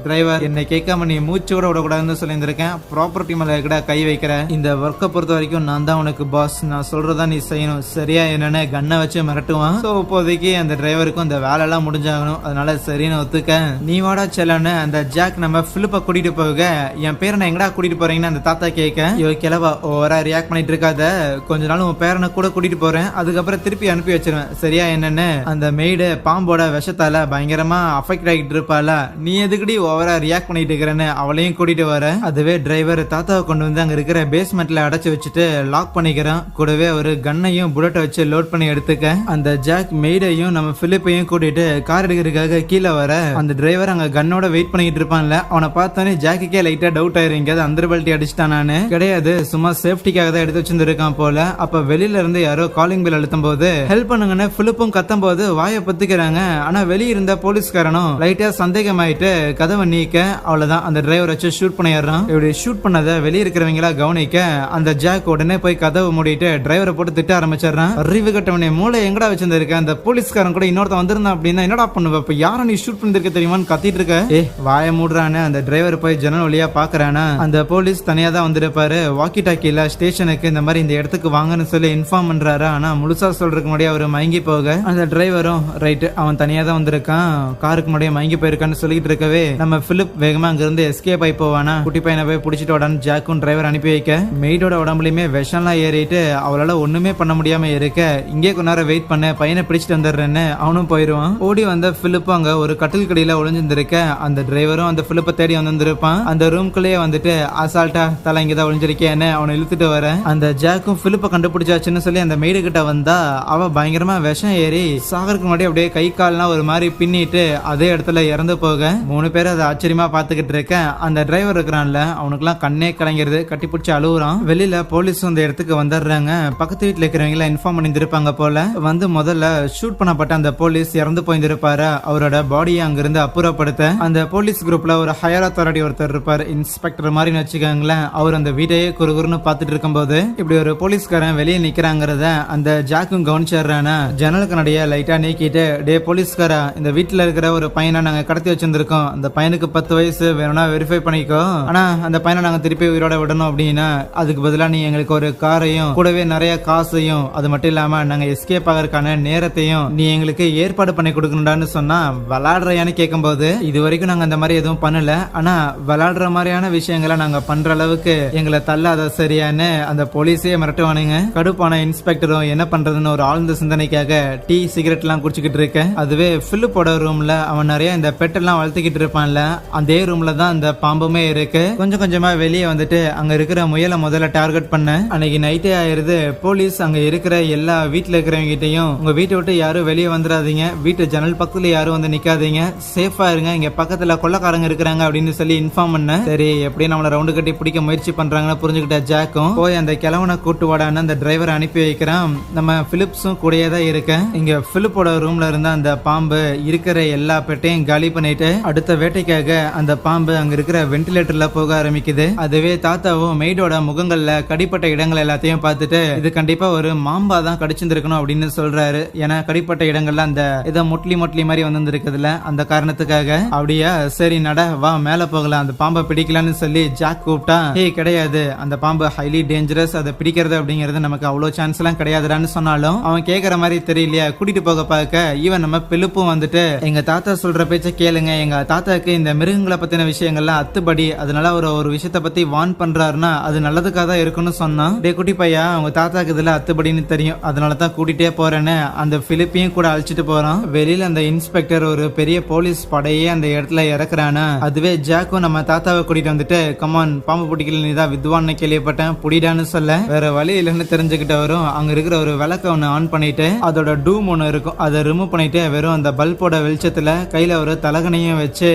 டிரைவர் என்னை கேட்காம நீ மூச்சு கூட விடக்கூடாதுன்னு சொல்லியிருந்திருக்கேன், ப்ராப்பர்ட்டி கூட கை வைக்கிற, இந்த ஒர்க்கை பொறுத்த வரைக்கும் நான் தான் உனக்கு பாஸ், நான் சொல்றதா நீ செய்யணும் சரியா என்னன்னு கண்ணை வச்சு மிரட்டுவான். சோ இப்போதைக்கு அந்த டிரைவருக்கும் அந்த வேலை எல்லாம் முடிஞ்சாகணும், அதனால சரின்னு ஒத்துக்க. நீ வாடா செல்லன்னு அந்த ஜாக் நம்ம பிலிப்பை கூட்டிட்டு போக, என் பேரனை எங்கடா கூட்டிட்டு போறீங்கன்னு அந்த தாத்தா கேட்க, இவ கிளவா ஓவரா ரியாக்ட் பண்ணிட்டு இருக்காத, கொஞ்ச நாள் உன் பேரனை கூட கூட்டிட்டு போறேன், அதுக்கப்புறம் திருப்பி அனுப்பி வச்சிருவேன் சரியா என்னன்னு. அந்த மெய்டு பாம்போட விஷத்தால பயங்கரமா அஃபெக்ட் ஆகிட்டு இருப்பாள, நீ எதுக்கடி ஓவரா ரியாக்ட் பண்ணிட்டு இருக்கிறேன்னு அவளையும் கூட்டிட்டு வர. அதுவே டிரைவர் தாத்தா கொண்டு வந்து அங்க இருக்கிற பேஸ்மெண்ட்ல அடைச்சு வச்சுட்டு லாக் பண்ணிக்கிறான். கூடவே ஒரு கன்னையும் புல்லட்டை வச்சு லோட் பண்ணி எடுத்துக்க. அந்த ஜாக் மெய்டையும் நம்ம பிலிப்பையும் கூட்டிட்டு கார் எடுக்கிறதுக்காக கீழே வர, அந்த டிரைவர் அங்க கன்னோட வெயிட் பண்ணிட்டு இருப்பான்ல, அவனை பார்த்தோன்னே ஜாக்குக்கே லைட்டா டவுட் ஆயிருங்க, அது அந்த பல்ட்டி அடிச்சிட்டானு. கிடையாது, சும்மா சேஃப்டிக்காக தான் எடுத்து வச்சிருந்திருக்கான் போல. அப்ப வெளியில இருந்து யாரோ காலிங் பெல் அழுத்தும் போது ஹெல்ப் பண்ணுங்கன்னு பிலிப்பும் கத்தும் போது வாயை பத்துக்கிறாங்க. ஆனா வெளியே இருந்த போலீஸ்காரனும் லைட்டா சந்தேகமாயிட்டு கதவை நீக்க, அவ்வளவுதான் அந்த டிரைவர் வச்சு ஷூட் பண்ணிடுறான். இப்படி ஷூட் பண்ணதை வெளியே இருக்கிறவங்களா கவனிக்க, அந்த ஜாக் உடனே போய் கதவை மூடிட்டு டிரைவரை போட்டு திட்ட ஆரம்பிச்சிடறான். அறிவு கட்டவனே மூளை எங்கடா வச்சிருந்திருக்க, அந்த போலீஸ்காரன் கூட இன்னொருத்த வந்திருந்தான் அப்படின்னா என்னடா பண்ணுவ, இப்ப யாரும் நீ ஷூட் பண்ணிருக்க தெரியுமான்னு கத்திட்டு இருக்க. வாய மூடுறானு அந்த டிரைவர் போய் ஜன்னல் வழியா பாக்குறானா, அந்த போலீஸ் தனியா தான் வந்திருப்பாரு. வாக்கி டாக்கில ஸ்டேஷனுக்கு இந்த மாதிரி இந்த இடத்துக்கு வாங்கன்னு சொல்லி இன்ஃபார்ம் பண்றாரு. ஆனா முழுசா சொல்றதுக்கு முன்னாடி அவர் மயங்கி போக, அந்த டிரைவரும் ரைட் அவன் தனியா தான் வந்திருக்கான், காருக்கு முன்னாடியே மயங்கி போயிருக்கான்னு சொல்லிட்டு இருக்கவே, நம்ம பிலிப் வேகமா அங்க இருந்து எஸ்கேப் ஆகி போவானா. குட்டி பையனை போய் பிடிச்சிட்டு உடனே ஜாக்கும் டிரைவர் அனுப்பி வைக்க, மெய்டோட உடம்புலயுமே விஷம்லாம் ஏறிட்டு அவளால ஒண்ணுமே பண்ண முடியாம இருக்க, இங்கே கொஞ்ச நேரம் வெயிட் பண்ண பையனை பிடிச்சிட்டு வந்துடுறேன்னு அவனும் போயிருவான். ஓடி வந்த பிலிப் அங்க ஒரு கட்டில் கடியில ஒளிஞ்சிருக்க, அந்த டிரைவரும் அந்த பிலிப்பை தேடி வந்திருப்பான். அந்த ரூம்குள்ளேயே வந்துட்டு அசால்ட்டா தலை இங்கதான் ஒளிஞ்சிருக்கேன்னு அவனை இழுத்துட்டு வர, அந்த ஜாக்கும் பிலிப்பை கண்டுபிடிச்சாச்சுன்னு சொல்லி அந்த மெய்டு கிட்ட வந்தா, அவ பயங்கரமா விஷம் ஏறி சாகருக்கு முன்னாடி அப்படியே கை கால்லாம் ஒரு மாதிரி பின்னிட்டு அதே இடத்துல இறந்து போக, 3 பேர் அதை ஆச்சரியமா பாத்துக்கிட்டு இருக்க. அந்த டிரைவர் இருக்கிறான்ல, அவனுக்குலாம் கண்ணே கலங்கிறது, கட்டி பிடிச்சி அழுகுறான். வெளியில போலீஸ் அந்த இடத்துக்கு வந்துடுறாங்க. பக்கத்து வீட்டுல இருக்கிறவங்க இன்ஃபார்ம் பண்ணிருப்பாங்க போல. வந்து முதல்ல ஷூட் பண்ணப்பட்ட அந்த போலீஸ் இறந்து போயிருப்பாரு, அவரோட பாடியை அங்கிருந்து அப்புறப்படுத்த, அந்த போலீஸ் குரூப்ல ஒரு ஹையர் அத்தாரிட்டி ஒருத்தர் இருப்பார், இன்ஸ்பெக்டர் மாதிரி வச்சுக்கோங்களேன். அவர் அந்த வீட்டையே குறுகுறுன்னு பாத்துட்டு இருக்கும் போது இப்படி ஒரு போலீஸ்காரன் வெளியே நிக்கிறாங்கிறத அந்த ஜாக்கும் கவனிச்சிடுறானா. ஜன்னல் கண்ணாடியை லைட்டா நீக்கிட்டு, டே போலீஸ்காரா, இந்த வீட்டுல இருக்கிற ஒரு பையனை நாங்க கடத்தி வச்சிருந்திருக்கோம், அந்த பையனுக்கு 10 வயசு, வேணும்னா வெரிஃபை பண்ணிக்கோ, ஆனா அந்த பையனை நாங்க திருப்பி உயிரோட விடணும் அப்படின்னா அதுக்கு பதிலா நீ எங்களுக்கு ஒரு காரையும் கூடவே நிறைய காசையும், அது மட்டும் இல்லாம நாங்க எஸ்கேப் ஆகிறதுக்கான நேரத்தையும் நீ எங்களுக்கு ஏற்பாடு பண்ணி கொடுக்கணும்டான்னு சொன்னா, விளையாடுறையான்னு கேட்கும் போது, இது வரைக்கும் நாங்க அந்த மாதிரி எதுவும் பண்ணல, ஆனா விளையாடுற மாதிரியான விஷயங்களை நாங்க பண்ற அளவுக்கு எங்களை தள்ளாத சரியான்னு அந்த போலீஸே மிரட்டுவானுங்க. கடுப்பான இன்ஸ்பெக்டரும் என்ன பண்றதுன்னு ஒரு ஆழ்ந்த சிந்தனைக்காக டீ சிகரெட் எல்லாம் குடிச்சுக்கிட்டு இருக்க. அதுவே பிலிப்போட ரூம்ல அவன் நிறைய இந்த பெட் எல்லாம் வளர்த்துக்கிட்டு இருப்பான்ல, அதே ரூம்ல தான் அந்த பாம்புமே இருக்கு. கொஞ்சம் கொஞ்சமா வெளியே வந்துட்டு அங்க இருக்கிற முயலை முதல்ல டார்கெட் பண்ண. அன்னைக்கு நைட்டே ஆயிருது. போலீஸ் அங்க இருக்கிற எல்லா வீட்டுல இருக்கிறவங்க கிட்டையும், உங்க வீட்டை விட்டு யாரும் வெளியே வந்துடாதீங்க, வீட்டு ஜன்னல் பக்கத்துல யாரும் வந்து நிக்காதீங்க, சேஃபா இருங்க, இங்க பக்கத்துல கொள்ளக்காரங்க இருக்கிறாங்க அப்படின்னு சொல்லி இன்ஃபார்ம் பண்ண. சரி எப்படி நம்மள ரவுண்டு கட்டி பிடிக்க முயற்சி பண்றாங்கன்னு புரிஞ்சுக்கிட்ட ஜாக்கும் போய் அந்த கிழவனை கூட்டு வாடான்னு அந்த டிரைவரை அனுப்பி வைக்கிறான். நம்ம பிலிப்ஸும் கூடயே தான் இருக்க. இங்க பிலிப்போட ரூம்ல இருந்த அந்த பாம்பு இருக்கிற எல்லா பெட்டையும் காலி பண்ணிட்டு அடுத்த வேட்டைக்காக அந்த பாம்பு அங்க இருக்கிற வென்டிலேட்டர்ல போக ஆரம்பிக்குது. அதுவே தாத்தாவும் மெய்டோட முகங்கள்ல கடிப்பட்ட இடங்கள் எல்லாத்தையும் பார்த்துட்டு, இது கண்டிப்பா ஒரு மாம்பா தான் கடிச்சிருக்கணும் அப்படின்னு சொல்றாரு. ஏன்னா கடிப்பட்ட இடங்கள்ல அந்த இதை மொட்லி மாதிரி வந்திருக்குதுல, அந்த காரணத்துக்காக. அப்படியா, சரி நட வா மேல போகலாம், அந்த பாம்பை பிடிக்கலான்னு சொல்லி ஜாக் கூப்பிட்டா, கிடையாது, அந்த பாம்பு ஹைலி டேஞ்சரஸ், அதை பிடிக்கிறது அப்படிங்கிறது நமக்கு அவ்வளவு சான்ஸ் எல்லாம் கிடையாதுன்னு சொன்னாலும் அவன் கேட்கற மாதிரி தெரியலையா, கூட்டிட்டு போக பார்க்க ஈவன் நம்ம பிலிப்பும் வந்துட்டு, எங்க தாத்தா சொல்ற பேச்ச கேளுங்க, எங்க தாத்தாக்கு இந்த மிருகங்களை பத்தின விஷயங்கள்லாம் அத்துபடி, அதனால அவர் ஒரு விஷயத்த பத்தி வார்ன் பண்றாருன்னா அது நல்லதுக்காக தான் இருக்குன்னு சொன்னான். டே குட்டி பையா, அவங்க தாத்தாக்கு இதுல அத்துபடின்னு தெரியும், அதனாலதான் கூட்டிட்டே போறேன்னு அந்த பிலிப்பையும் கூட அழைச்சிட்டு போறான். வெளியில அந்த இன்ஸ்பெக்டர் ஒரு பெரிய போலீஸ் படையே அந்த இடத்துல இறக்குறானா. அதுவே ஜாக்கும் நம்ம தாத்தாவை கூட்டிட்டு வந்துட்டு, கமான் பாம்பு பிடிக்கல, நீதான் வித்வான்னு கேள்விப்பட்டேன், புடிடான்னு சொல்ல வேற வழி இல்லைன்னு தெரிஞ்சுக்கிட்ட வரும். அங்க இருக்கிற ஒரு விளக்க ஒண்ணு ஆன் பண்ணிட்டு அதோட டூம் ஒண்ணு இருக்கும், அதை ரிமூவ் பண்ணிட்டு வெறும் அந்த பல்போட வெளிச்சத்துல கையில ஒரு தலகனையும் வச்சு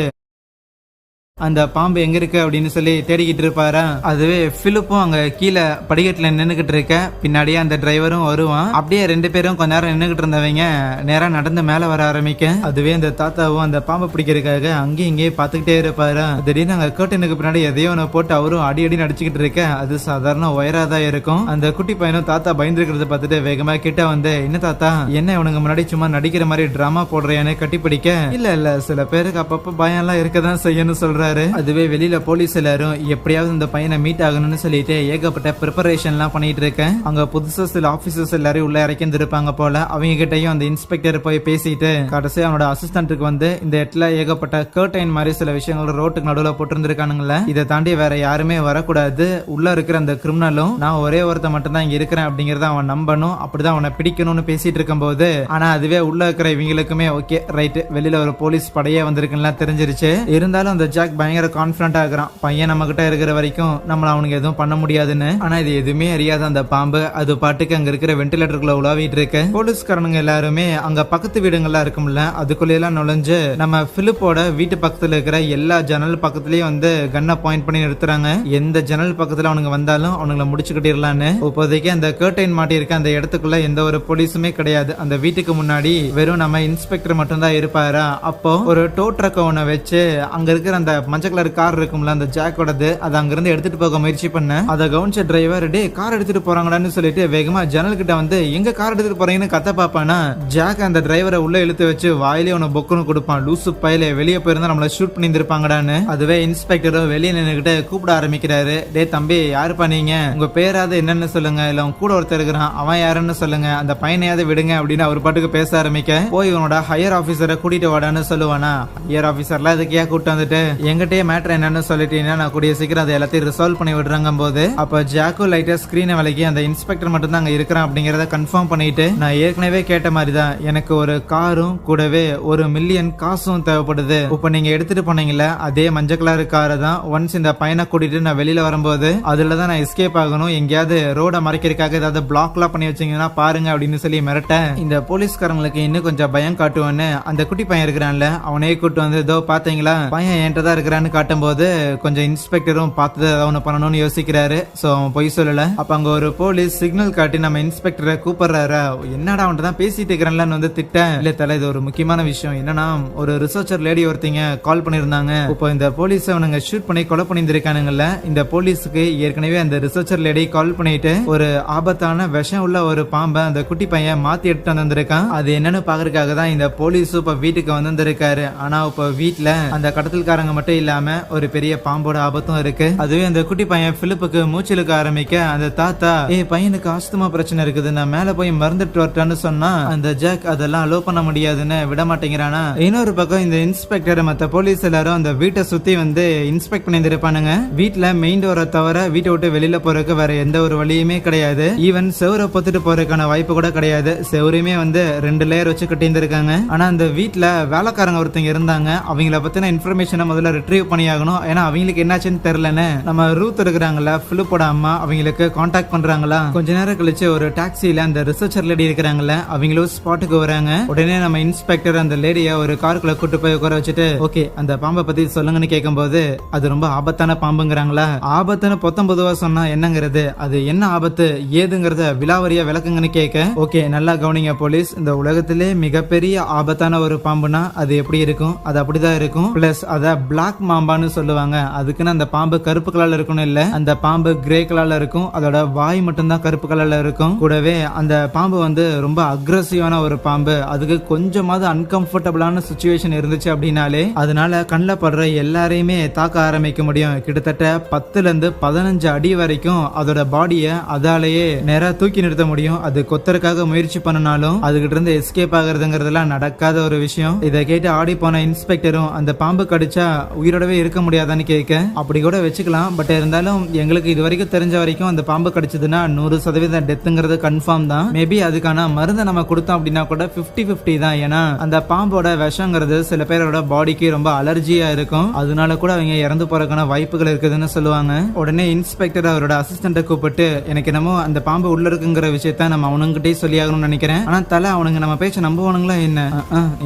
அந்த பாம்பு எங்க இருக்கு அப்படின்னு சொல்லி தேடிக்கிட்டு இருப்பாரா. அதுவே பிலிப்பும் அங்க கீழே படிக்கட்டுல நின்னுகிட்டு இருக்க, பின்னாடியே அந்த டிரைவரும் வருவான். அப்படியே ரெண்டு பேரும் கொஞ்ச நேரம் நின்னுகிட்டு இருந்தவங்க நேரா நடந்து மேல வர ஆரம்பிக்க, அதுவே அந்த தாத்தாவும் அந்த பாம்பு பிடிக்கிறதுக்காக அங்கேயும் இங்கேயே பாத்துக்கிட்டே இருப்பாரா. திடீர்னு அங்க கர்டனுக்கு பின்னாடி எதையோ ஒன்று போட்டு அவரும் அடி அடி நடிச்சுக்கிட்டு இருக்க, அது சாதாரண ஒயரா தான் இருக்கும். அந்த குட்டி பையனும் தாத்தா பயந்துருக்கிறத பார்த்துட்டு வேகமா கிட்ட வந்து, என்ன தாத்தா என்ன உனக்கு முன்னாடி சும்மா நடிக்கிற மாதிரி டிராமா போடுறியானே கட்டி பிடிக்க, இல்ல சில பேருக்கு அப்பப்ப பயம் எல்லாம் இருக்கதான் செய்யணும்னு சொல்ற. அதுவே வெளியில போலீஸ் எல்லாரும் எப்படியாவது இந்த பையனை மீட் ஆகணும்னு சொல்லிட்டு ஏகப்பட்ட ப்ரிப்பரேஷன் எல்லாம் பண்ணிட்டு இருக்கேன். அங்க புதுசா சில ஆபீசர்ஸ் எல்லாரும் உள்ள இறக்கி இருப்பாங்க போல. அவங்க கிட்டையும் அந்த இன்ஸ்பெக்டர் போய் பேசிட்டு கடைசி அவனோட அசிஸ்டன்ட்டுக்கு வந்து, இந்த இடத்துல ஏகப்பட்ட கர்டைன் மாதிரி சில விஷயங்கள் ரோட்டுக்கு நடுவில் போட்டிருந்திருக்கானுங்களே, இதை தாண்டி வேற யாருமே வரக்கூடாது, உள்ள இருக்கிற அந்த கிரிமினலும் நான் ஒரே ஒருத்த மட்டும் தான் இங்க இருக்கிறேன் அப்படிங்கறத அவன் நம்பணும், அப்படிதான் அவனை பிடிக்கணும்னு பேசிட்டு இருக்கும் போது, ஆனா அதுவே உள்ள இருக்கிற இவங்களுக்குமே ஓகே ரைட், வெளியில ஒரு போலீஸ் படையே வந்திருக்குன்னு தெரிஞ்சிருச்சு. இருந்தாலும் அந்த ஜாக் பயங்கர கான்பிடண்டா இருக்கிறான், பையன் நம்ம கிட்ட இருக்கிற வரைக்கும் நம்மள அவனுக்கு எதுவும் பண்ண முடியாதுன்னு. ஆனா இது எதுவுமே அறியாத அந்த பாம்பு அது பாட்டுக்கு அங்க இருக்கிற வெண்டிலேட்டருக்குள்ள உலாவிட்டு இருக்கு. போலீஸ்காரனுங்க எல்லாருமே அங்க பக்கத்து வீடுங்கள்லாம் இருக்கும்ல, அதுக்குள்ள எல்லாம் நுழைஞ்சு நம்ம பிலிப்போட வீட்டு பக்கத்துல இருக்கிற எல்லா ஜன்னல் பக்கத்துலயும் வந்து கன்னை பாயிண்ட் பண்ணி நிறுத்துறாங்க. எந்த ஜன்னல் பக்கத்துல அவனுங்க வந்தாலும் அவனுங்களை முடிச்சுக்கிட்டிடலான்னு. இப்போதைக்கு அந்த கர்டைன் மாட்டி இருக்க அந்த இடத்துக்குள்ள எந்த ஒரு போலீஸுமே கிடையாது. அந்த வீட்டுக்கு முன்னாடி வெறும் நம்ம இன்ஸ்பெக்டர் மட்டும் தான் இருப்பாரா. அப்போ ஒரு டோ ட்ரக் ஒண்ணு வச்சு அங்க இருக்கிற அந்த மஞ்சள் கலர் கார் இருக்கும்ல அந்த ஜாக்கோடது, அதை அங்கிருந்து எடுத்துட்டு போக முயற்சி பண்ண, அதை கவனிச்ச டிரைவர், டே கார் எடுத்துட்டு போறாங்கடான்னு சொல்லிட்டு வேகமா ஜன்னல் கிட்ட வந்து, எங்க கார் எடுத்துட்டு போறீங்கன்னு கத்த பாப்பானா. ஜாக் அந்த டிரைவரை உள்ள இழுத்து வச்சு வாயிலே ஒன்னு பொக்குன்னு கொடுப்பான், லூசு பையில வெளியே போயிருந்தா நம்மள ஷூட் பண்ணி இருப்பாங்கடான்னு. அதுவே இன்ஸ்பெக்டரும் வெளியே நின்னுகிட்டு கூப்பிட ஆரம்பிக்கிறாரு, டே தம்பி யாருப்பா நீங்க, உங்க பேராது என்னன்னு சொல்லுங்க, இல்ல உங்க கூட ஒருத்தர் இருக்கிறான் அவன் யாருன்னு சொல்லுங்க, அந்த பையனையாவது விடுங்க அப்படின்னு அவர் பாட்டுக்கு பேச ஆரம்பிக்க, போய் இவனோட ஹையர் ஆபீசரை கூட்டிட்டு வாடான்னு சொல்லுவானா. ஹையர் ஆபீசர்லாம் இதுக்கே கூப்பிட்டு வந்துட்டு, எங்கிட்டே மேட்டர் என்னன்னு சொல்லிட்டீங்கன்னா நான் கூடிய சீக்கிரம் அதை எல்லாத்தையும் ரிசால்வ் பண்ணி விடுறாங்க போது, அப்ப ஜாக்கோ லைட்டா ஸ்கிரீனை விலகி அந்த இன்ஸ்பெக்டர் மட்டும் தான் அங்க இருக்கிறான் அப்படிங்கறத கன்ஃபார்ம் பண்ணிட்டு, நான் ஏற்கனவே கேட்ட மாதிரி தான் எனக்கு ஒரு காரும் கூடவே 1 மில்லியன் காசும் தேவைப்படுது. இப்ப நீங்க எடுத்துட்டு போனீங்கல்ல அதே மஞ்சள் கலர் காரை தான் ஒன்ஸ் இந்த பையனை கூட்டிட்டு நான் வெளியில வரும்போது அதுலதான் நான் எஸ்கேப் ஆகணும், எங்கேயாவது ரோட மறைக்கிறதுக்காக ஏதாவது பிளாக் எல்லாம் பண்ணி வச்சீங்கன்னா பாருங்க அப்படின்னு சொல்லி மிரட்ட, இந்த போலீஸ்காரங்களுக்கு இன்னும் கொஞ்சம் பயம் காட்டுவான்னு அந்த குட்டி பையன் இருக்கிறான்ல அவனே கூட்டு வந்து, இதோ பாத்தீங்களா பையன் என்கிட்ட தான் இருக்கிறான்னு காட்டும் போது கொஞ்சம் இன்ஸ்பெக்டரும் பார்த்து அவனை பண்ணணும்னு யோசிக்கிறாரு. சோ அவன் பொய் சொல்லல. அப்ப அங்க ஒரு போலீஸ் சிக்னல் காட்டி நம்ம இன்ஸ்பெக்டரை கூப்பிடுறாரு. என்னடா அவன்கிட்ட தான் பேசிட்டு இருக்கிறேன்ல வந்து திட்ட, இல்ல தலை இது ஒரு முக்கியமான விஷயம் என்னன்னா, ஒரு ரிசர்ச்சர் லேடி ஒருத்தங்க கால் பண்ணிருந்தாங்க, இப்போ இந்த போலீஸ் அவனுங்க ஷூட் பண்ணி கொலை பண்ணிருக்கானுங்கல்ல, இந்த போலீஸுக்கு ஏற்கனவே அந்த ரிசர்ச்சர் லேடி கால் பண்ணிட்டு ஒரு ஆபத்தான விஷம் உள்ள ஒரு பாம்பை அந்த குட்டி பையன் மாத்தி எடுத்து வந்திருக்கான், அது என்னன்னு பாக்குறதுக்காக தான் இந்த போலீஸ் இப்ப வீட்டுக்கு வந்திருக்காரு. ஆனா இப்ப வீட்டுல அந்த கடத்தல்காரங்க மட்டும் இல்லாம ஒரு பெரிய பாம்போட ஆபத்தும் இருக்கு. அதுவே அந்த குட்டி பையன் பிலிப்புக்கு மூச்சிலுக்க ஆரம்பிக்க, அந்த தாத்தா பையனுக்கு ஆஸ்துமா பிரச்சனை இருக்குது, நான் மேல போய் மறந்துட்டு வரட்டான்னு சொன்னா அந்த ஜாக் அதெல்லாம் அலோ பண்ண முடியாதுன்னு விட மாட்டேங்கிறானா. இன்னொரு பக்கம் இந்த இன்ஸ்பெக்டர் மத்த போலீஸ் எல்லாரும் அந்த வீட்டை சுத்தி வந்து இன்ஸ்பெக்ட் பண்ணி இருப்பானுங்க. வீட்டுல மெயின் டோரை தவிர வீட்டை விட்டு வெளியில போறதுக்கு வேற எந்த ஒரு வழியுமே கிடையாது. ஈவன் செவரை பொத்துட்டு போறதுக்கான வாய்ப்பு கூட கிடையாது. செவரையுமே வந்து 2 லேயர் வச்சு கட்டி இருந்திருக்காங்க. ஆனா அந்த வீட்டுல வேலைக்காரங்க ஒருத்தங்க இருந்தாங்க, அவங்கள பத்தின இன்ஃபர்மேஷனை முதல்ல ரிட்ரீவ் பண்ணியாகணும். ஏன்னா அவங்களுக்கு என்னாச்சுன்னு தெரியலன்னு நம்ம ரூத் இருக்கிறாங்களா பிலிப்போட அம்மா, அவங்களுக்கு கான்டாக்ட் பண்றாங்களா. கொஞ்ச நேரம் கழிச்சு ஒரு டாக்ஸில அந்த ரிசர்ச்சர் லேடி இருக்கிறாங்களா அவங்களும் ஸ்பாட்டுக்கு வராங்க. உடனே நம்ம இன்ஸ்பெக்டர் அந்த லேடிய ஒரு காருக்குள்ள கூட்டு போய் உட்கார வச்சுட்டு, ஓகே அந்த பாம்பை பத்தி சொல்லுங்கன்னு கேட்கும் போது, அது ரொம்ப ஆபத்தான பாம்புங்கிறாங்களா. ஆபத்துன்னு 19 சொன்னா என்னங்கிறது, அது என்ன ஆபத்து ஏதுங்கிறத விலாவரியா விளக்குங்கன்னு கேட்க, ஓகே நல்லா கவனிங்க போலீஸ், இந்த உலகத்திலே மிகப்பெரிய ஆபத்தான ஒரு பாம்புனா அது எப்படி இருக்கும், அது அப்படிதான் இருக்கும். பிளஸ் அத பிளாக் மாம்பான்னு சொல்லுவாங்க. அதுக்குன்னு அந்த பாம்பு கருப்பு கலர்ல இருக்கணும் இல்ல, அந்த பாம்பு கிரே கலர்ல இருக்கும். அதோட வாய் மட்டும் தான் கருப்பு கலர்ல இருக்கும். கூடவே அந்த பாம்பு வந்து ரொம்ப அக்ரெசிவான ஒரு பாம்பு. அதுக்கு கொஞ்சமாவது அன்கம்ஃபர்டபிளான சிச்சுவேஷன் இருந்துச்சு அப்படின்னாலே அதனால கண்ணில் படுற எல்லாரையுமே தாக்க ஆரம்பிக்க முடியும். கிட்டத்தட்ட 10 to 15 அடி வரைக்கும் அதோட பாடிய அதாலேயே நேரா தூக்கி நிறுத்த முடியும். அது கொத்தறக்காக முயற்சி பண்ணனாலும் அதுகிட்ட இருந்து எஸ்கேப் ஆகுறதுங்கிறதுலாம் நடக்காத ஒரு விஷயம். இதை கேட்டு ஆடி போன இன்ஸ்பெக்டரும் அந்த பாம்பு கடிச்சா உயிரோடவே இருக்க முடியாதான்னு கேட்க, அப்படி கூட வச்சுக்கலாம், பட் இருந்தாலும் எங்களுக்கு இது வரைக்கும் தெரிஞ்ச வரைக்கும் அந்த பாம்பு கடிச்சதுன்னா 100% டெத்துங்கிறது கன்ஃபார்ம் தான். மேபி அதுக்கான மருந்தை நம்ம கொடுத்தோம் அப்படின்னா கூட 50-50 தான். ஏன்னா அந்த பாம்போட விஷங்கிறது சில பேரோட பாடிக்கு ரொம்ப அலர்ஜியா இருக்கும், அதனால கூட அவங்க இறந்து போறதுக்கான வாய்ப்புகள் இருக்குதுன்னு சொல்லுவாங்க. உடனே இன்ஸ்பெக்டர் அவரோட அசிஸ்டன்ட்டை கூப்பிட்டு, எனக்கு என்னமோ அந்த பாம்பு உள்ள இருக்குங்கிற விஷயத்த நம்ம அவனுங்கிட்டே சொல்லி ஆகணும்னு நினைக்கிறேன், ஆனா தலை அவனுங்க நம்ம பேச்ச நம்புவானுங்களா என்ன?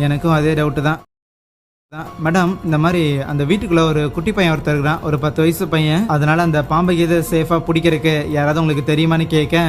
எனக்கும் அதே டவுட் தான். மேடம், இந்த மாதிரி அந்த வீட்டுக்குள்ள ஒரு குட்டி பையன் ஒருத்தர் இருக்கிறான், ஒரு 10 வயசு பையன். அதனால அந்த பாம்பை இது சேஃபா பிடிக்கிறதுக்கு யாராவது உங்களுக்கு தெரியுமான்னு கேட்க,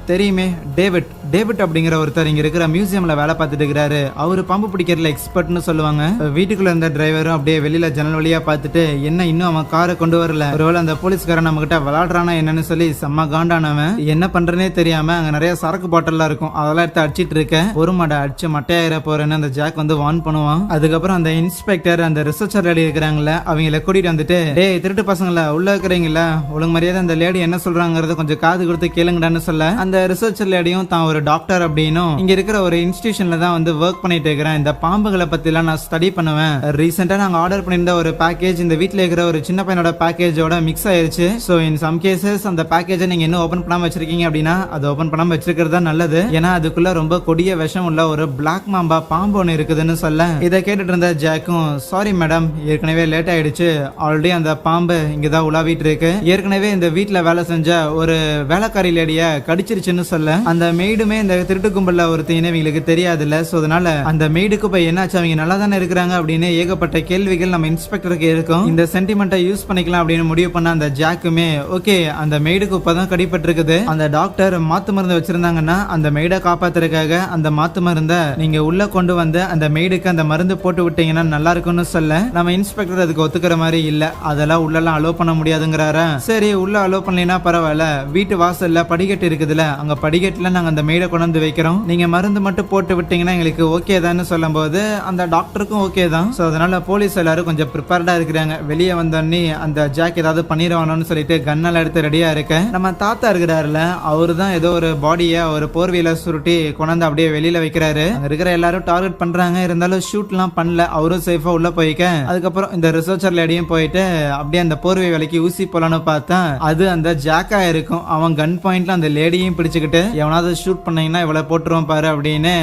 தெரியுமே, டேவிட் அப்படிங்கிற ஒருத்தர் இங்க இருக்கிற மியூசியம்ல வேலை பார்த்துட்டு இருக்கிறாரு, அவரு பாம்பு பிடிக்கிறதுல எக்ஸ்பர்ட்னு சொல்லுவாங்க. வீட்டுக்குள்ள இருந்த டிரைவரும் அப்படியே வெளியில ஜன்னல் வழியா பார்த்துட்டு, என்ன இன்னும் அவன் காரை கொண்டு வரல, ஒருவேளை அந்த போலீஸ்காரன் நம்ம கிட்ட விளையாடுறானா என்னன்னு சொல்லி செம்ம காண்டானவன், என்ன பண்றேனே தெரியாம அங்க நிறைய சரக்கு பாட்டில்லாம் இருக்கும், அதெல்லாம் எடுத்து அடிச்சிட்டு இருக்க, ஒரு மடை அடிச்சு மட்டையாயிர போறேன்னு அந்த ஜாக் வந்து வார்ன் பண்ணுவான். அதுக்கப்புறம் அந்த இன்ஸ்பெக்டர் அந்த ரிசர்ச்சர் லேடி இருக்கிறாங்கல்ல, அவங்கள கூட்டிட்டு வந்துட்டு, டேய் திருட்டு பசங்கள உள்ள இருக்கிறீங்களா, ஒழுங்கு மரியாதை அந்த லேடி என்ன சொல்றாங்கறத கொஞ்சம் காது கொடுத்து கேளுங்கடான்னு சொல்ல, அந்த ரிசர்ச்சர் லேடியும் தான் ஒரு டாக்டர் அப்படின்னும் இங்க இருக்கிற ஒரு இன்ஸ்டிடியூஷன்ல தான் வந்து ஒர்க் பண்ணிட்டு இருக்கிறேன், இந்த பாம்புகளை பத்தி எல்லாம் நான் ஸ்டடி பண்ணுவேன், ரீசெண்டா நாங்க ஆர்டர் பண்ணியிருந்த ஒரு பேக்கேஜ் இந்த வீட்டுல இருக்கிற ஒரு சின்ன பையனோட பேக்கேஜோட மிக்ஸ் ஆயிருச்சு, சோ இன் சம் கேசஸ் அந்த பேக்கேஜை நீங்க இன்னும் ஓபன் பண்ணாம வச்சிருக்கீங்க அப்படின்னா அது ஓபன் பண்ணாம வச்சிருக்கிறது தான் நல்லது, ஏன்னா அதுக்குள்ள ரொம்ப கொடிய விஷம் உள்ள ஒரு பிளாக் மாம்பா பாம்பு ஒன்று இருக்குதுன்னு சொல்ல, இதை கேட்டுட்டு இருந்த ஜாக்கும், சாரி மேடம், ஏற்கனவே லேட் ஆயிடுச்சு, ஆல்ரெடி அந்த பாம்பு இங்கதான் உலாவிட்டு இருக்கு, ஏற்கனவே இந்த வீட்டுல வேலை செஞ்ச ஒரு வேலைக்காரி லேடிய கடிச்சிருச்சுன்னு சொல்ல, அந்த மெய்டுமே இந்த திருட்டு கும்பல்ல ஒருத்தீன்னு இவங்களுக்கு தெரியாதுல்ல, சோ அதனால அந்த மெய்டுக்கு போய் என்னாச்சு, அவங்க நல்லா தானே இருக்கிறாங்க அப்படின்னு ஏகப்பட்ட கேள்விகள் நம்ம இன்ஸ்பெக்டருக்கு இருக்கும். இந்த சென்டிமெண்ட்டை யூஸ் பண்ணிக்கலாம் அப்படின்னு முடிவு பண்ண அந்த ஜாக்குமே, ஓகே அந்த மெய்டுக்கு இப்பதான் கடிப்பட்டு இருக்குது, அந்த டாக்டர் மாத்து மருந்து வச்சிருந்தாங்கன்னா அந்த மெய்டை காப்பாத்துறதுக்காக அந்த மாத்து மருந்தை நீங்க உள்ள கொண்டு வந்து அந்த மெய்டுக்கு அந்த மருந்து போட்டு விட்டீங்கன்னா நல்லா இருக்கும்னு சொல்ல, நம்ம இன்ஸ்பெக்டர் அதுக்கு ஒத்துக்கிற மாதிரி இல்ல, அதெல்லாம் உள்ளெல்லாம் அலோ பண்ண முடியாதுங்கிறாரு. சரி உள்ள அலோ பண்ணலைன்னா பரவாயில்ல, வீட்டு வாசல்ல படிக்கட்டு இருக்குதுல, அங்க படிக்கட்டுல நாங்க அந்த மெய்டை கொண்டு வந்து வைக்கிறோம், நீங்க மருந்து மட்டும் போட்டு விட்டீங்கன்னா எங்களுக்கு ஓகே தான் சொல்லும் போது அந்த டாக்டருக்கும் ஓகே தான். சோ அதனால போலீஸ் எல்லாரும் கொஞ்சம் ப்ரிப்பேர்டா இருக்கிறாங்க, வெளியே வந்தோடனே அந்த ஜாக் ஏதாவது பண்ணிடுவானு சொல்லிட்டு கண்ணெல்லாம் எடுத்து ரெடியா இருக்க, நம்ம தாத்தா இருக்கிறாருல, அவரு தான் ஏதோ ஒரு பாடியை ஒரு போர்வையில சுருட்டி கொண்டாந்து அப்படியே வெளியில வைக்கிறாரு, அங்க இருக்கிற எல்லாரும் டார்கெட் பண்றாங்க, இருந்தாலும் ஷூட் எல்லாம் பண்ணல, அவரும் சேஃபா உள்ள போய்க்க. அதுக்கப்புறம் இந்த ரிசர்ச்சர் லேடியும் போயிட்டு அப்படியே அந்த போர்வை வேலைக்கு ஊசி போலான்னு பார்த்தா அது அந்த ஜாக்கா இருக்கும், அவன் கன் பாயிண்ட்ல அந்த லேடியையும் பிடிச்சுக்கிட்டு, எவனாவது ஷூட் பண்ணீங்கன்னா இவ்வளவு போட்டுருவான் பாரு அப்படின்னு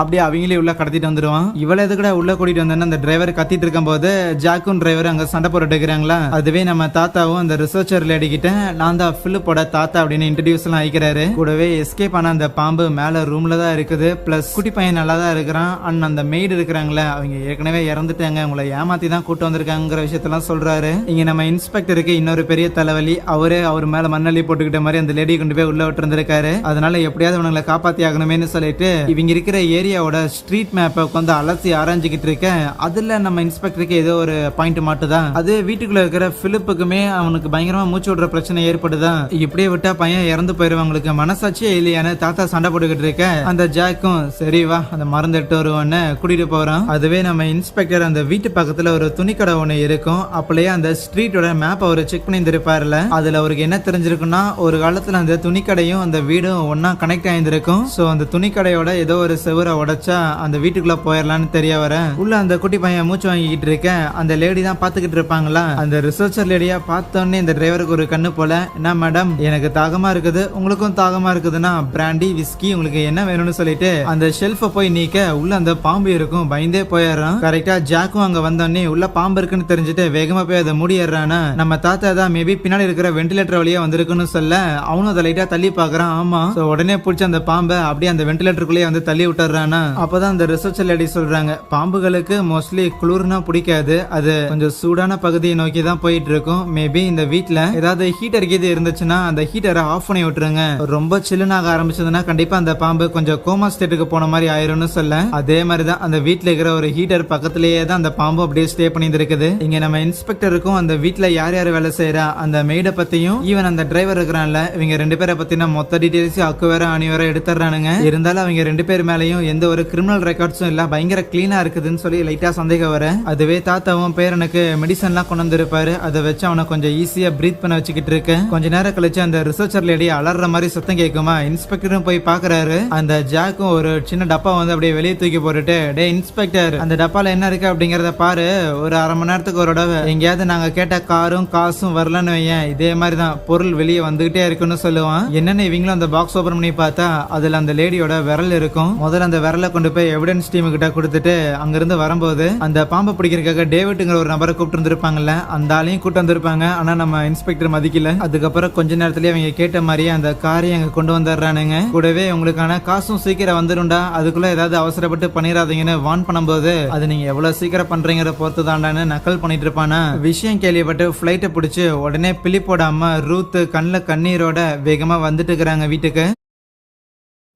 அப்படியே அவங்களே உள்ள கடத்திட்டு வந்துருவான். இவ்வளவு எதுக்கூட உள்ள கூட்டிட்டு வந்தேன்னு அந்த டிரைவர் கத்திட்டு இருக்கும் போது ஜாக்கும் டிரைவர் அங்க சண்டை போட்டுட்டு இருக்கிறாங்களா, அதுவே நம்ம தாத்தாவும் அந்த ரிசர்ச்சர் லேடி கிட்ட, நான் தான் பிலிப்போட தாத்தா அப்படின்னு இன்ட்ரோடியூஸ் எல்லாம் ஆயிக்கிறாரு. கூடவே எஸ்கேப் ஆன அந்த பாம்பு மேல ரூம்ல தான் இருக்குது, பிளஸ் குட்டி பையன் நல்லா தான் இருக்கிறான், அண்ட் அந்த மெய்டு இருக்கிறாங்களே அவங்க ஏற்கனவே இறந்துட்டாங்க, உங்களை ஏமாத்தி தான் கூட்டு வந்திருக்காங்கிற விஷயத்தெல்லாம் சொல்றாரு. இங்க நம்ம இன்ஸ்பெக்டருக்கு இன்னொரு பெரிய தலைவலி, அவர் மேல மண்ணள்ளி போட்டுக்கிட்ட மாதிரி அந்த லேடியை கொண்டு போய் உள்ள விட்டு இருந்திருக்காரு, அதனால எப்படியாவது அவங்களை காப்பாத்தி ஆகணுமேனு சொல்லிட்டு இவங்க இருக்கிற ஏரியாவோட ஸ்ட்ரீட் மேப்பை உட்காந்து அலசி ஆராய்ஞ்சிக்கிட்டு இருக்க, அதுல நம்ம இன்ஸ்பெக்டருக்கு ஏதோ ஒரு பாயிண்ட் மாட்டுதான், அது வீட்டுக்குள்ள இருக்கிற பிலிப்புக்குமே அவனுக்கு பயங்கரமா மூச்சு விடுற பிரச்சனை ஏற்படுதான், இப்படியே விட்டா பையன் இறந்து போயிருவாங்களுக்கு மனசாட்சியே இல்லையான்னு தாத்தா சண்டை போட்டுக்கிட்டு இருக்க, அந்த ஜாக்கும் சரி வா அந்த மருந்து எடுத்து வருவான்னு கூட்டிட்டு போறான். அதுவே நம்ம இன்ஸ்பெக்டர் அந்த வீட்டு பக்கத்துல ஒரு துணிக்கடை ஒண்ணு இருக்கும், அப்பளையே அந்த ஸ்ட்ரீட்டோட மேப் அவர் செக் பண்ணி இருப்பாருல, அதுல அவருக்கு என்ன தெரிஞ்சிருக்குன்னா ஒரு காலத்துல அந்த துணிக்கடையும் அந்த வீடும் ஒன்னா கனெக்ட் ஆயிருந்திருக்கும், சோ அந்த துணிக்கடையோட ஏதோ ஒரு செவரை உடைச்சா அந்த வீட்டுக்குள்ள போயிடலான்னு தெரிய வர, உள்ள அந்த குட்டி பையன் மூச்சு வாங்கிக்கிட்டு இருக்க, அந்த லேடி தான் பாத்துக்கிட்டு இருப்பாங்களா, அந்த ரிசர்ச்சர் லேடியா பார்த்தோன்னே இந்த டிரைவருக்கு ஒரு கண்ணு போல, என்ன மேடம் எனக்கு தாகமா இருக்குது, உங்களுக்கும் தாகமா இருக்குதுன்னா பிராண்டி விஸ்கி உங்களுக்கு என்ன வேணும்னு சொல்லிட்டு அந்த ஷெல்ஃபை போய் நீக்க உள்ள அந்த பாம்பு இருக்கும், பயந்தே போயிடுறான். கரெக்டா ஜாக்கும் அங்க வந்தோடனே உள்ள பாம்பு இருக்குன்னு தெரிஞ்சுட்டு வேகமா போய் அதை மூடிடுறானா, நம்ம தாத்தா தான் மேபி பின்னாடி இருக்கிற வெண்டிலேட்டர் வழியா வந்திருக்குன்னு சொல்ல, அவனும் அதை லைட்டா தள்ளி பாக்குறான். ஆமா, உடனே பிடிச்ச அந்த பாம்பை அப்படியே அந்த வெண்டிலேட்டருக்குள்ளேயே வந்து தள்ளி விட்டுறானா. அப்பதான் அந்த ரிசர்ச்சர் லேடி சொல்றாங்க, பாம்புகளுக்கு மோஸ்ட்லி குளிர்னா பிடிக்காது, அது கொஞ்சம் சூடான பகுதியை நோக்கி தான் போயிட்டு இருக்கும், மேபி இந்த வீட்டுல ஏதாவது ஹீட்டர் கீது இருந்துச்சுன்னா அந்த ஹீட்டரை ஆஃப் பண்ணி விட்டுருங்க, ரொம்ப சில்லுனாக ஆரம்பிச்சதுன்னா கண்டிப்பா அந்த பாம்பு கொஞ்சம் கோமா ஸ்டேட்டுக்கு போன மாதிரி ஆயிரும்னு சொல்ல, அதே மாதிரிதான் அந்த வீட்டுல இருக்கிற ஒரு ஹீட்டர் பக்கத்திலேயே தான் அந்த பாம்பு அப்படியே ஸ்டே பண்ணி இருக்குது. இங்க நம்ம இன்ஸ்பெக்டருக்கும் அந்த வீட்டுல யார் யார் வேலை செய்யறா அந்த மெய்ட பத்தியும் ஈவன் அந்த டிரைவர் இருக்கிறான்ல, இவங்க 2 பேரை பத்தின மொத்த டீடைல்ஸ் அக்கு வேற அணி வேற எடுத்துறானுங்க. இருந்தாலும் அவங்க 2 பேர் மேலயும் எந்த ஒரு கிரிமினல் ரெக்கார்ட்ஸும் இல்ல, பயங்கர கிளீனா இருக்குதுன்னு சொல்லி லைட்டா சந்தேகம் வர, அதுவே தாத்தாவும் பேரனுக்கு மெடிசன்லாம் கொண்டு வந்திருப்பாரு. அதை வச்சு அவனை கொஞ்சம் ஈஸியா பிரீத் பண்ண வச்சுக்கிட்டு இருக்கு. கொஞ்ச நேரம் கழிச்சு அந்த ரிசர்ச்சர் லேடி அலற மாதிரி சத்தம் கேட்குமா, இன்ஸ்பெக்டரும் போய் பாக்குறாரு. அந்த ஜாக்கும் ஒரு சின்ன டப்பா வந்து அப்படியே வெளியே தூக்கி போட்டுட்டு, டே இன்ஸ்பெக்டர், அந்த டப்பால என்ன இருக்கு அப்படிங்கறத பாரு, ஒரு அரை மணி நேரத்துக்கு ஒரு தடவை எங்கேயாவது நாங்க கேட்ட காரும் காசும் வரலன்னு வையன், இதே மாதிரி தான் பொருள் வெளியே வந்துகிட்டே இருக்குன்னு சொல்லுவான். என்னன்னு இவங்களும் அந்த பாக்ஸ் ஓபன் பண்ணி பார்த்தா அதுல அந்த லேடியோட விரல் இருக்கும். முதல்ல அந்த விரலை கொண்டு போய் எவிடன்ஸ் டீம் கிட்ட கொடுத்துட்டு அங்கிருந்து வரும்போது அந்த பாம்பை பிடிக்கிறதுக்காக டேவிட்ங்கிற ஒரு நபரை கூப்பிட்டு வந்திருப்பாங்கல்ல, அந்த ஆளையும் கூப்பிட்டு வந்திருப்பாங்க. ஆனா நம்ம இன்ஸ்பெக்டர் மதிக்கல. அதுக்கப்புறம் கொஞ்ச நேரத்திலேயே அவங்க கேட்ட மாதிரியே அந்த காரையும் அங்க கொண்டு வந்துடுறானுங்க. கூடவே உங்களுக்கான காசும் சீக்கிரம் வந்துடும்டா, அதுக்குள்ள ஏதாவது அவசரப்பட்டு பண்ணிடாதீங்கன்னு வார்ன் பண்ணும்போது, அது நீங்க எவ்வளவு சீக்கிரம் பண்றீங்கிற பொறுத்து தாண்டான்னு நக்கல் பண்ணிட்டு இருப்பானா. விஷயம் கேள்விப்பட்டு பிளைட்டை பிடிச்சு உடனே பிலிப்போட அம்மா ரூத் கண்ணில் கண்ணீரோட வேகமா வந்துட்டு இருக்கிறாங்க வீட்டுக்கு.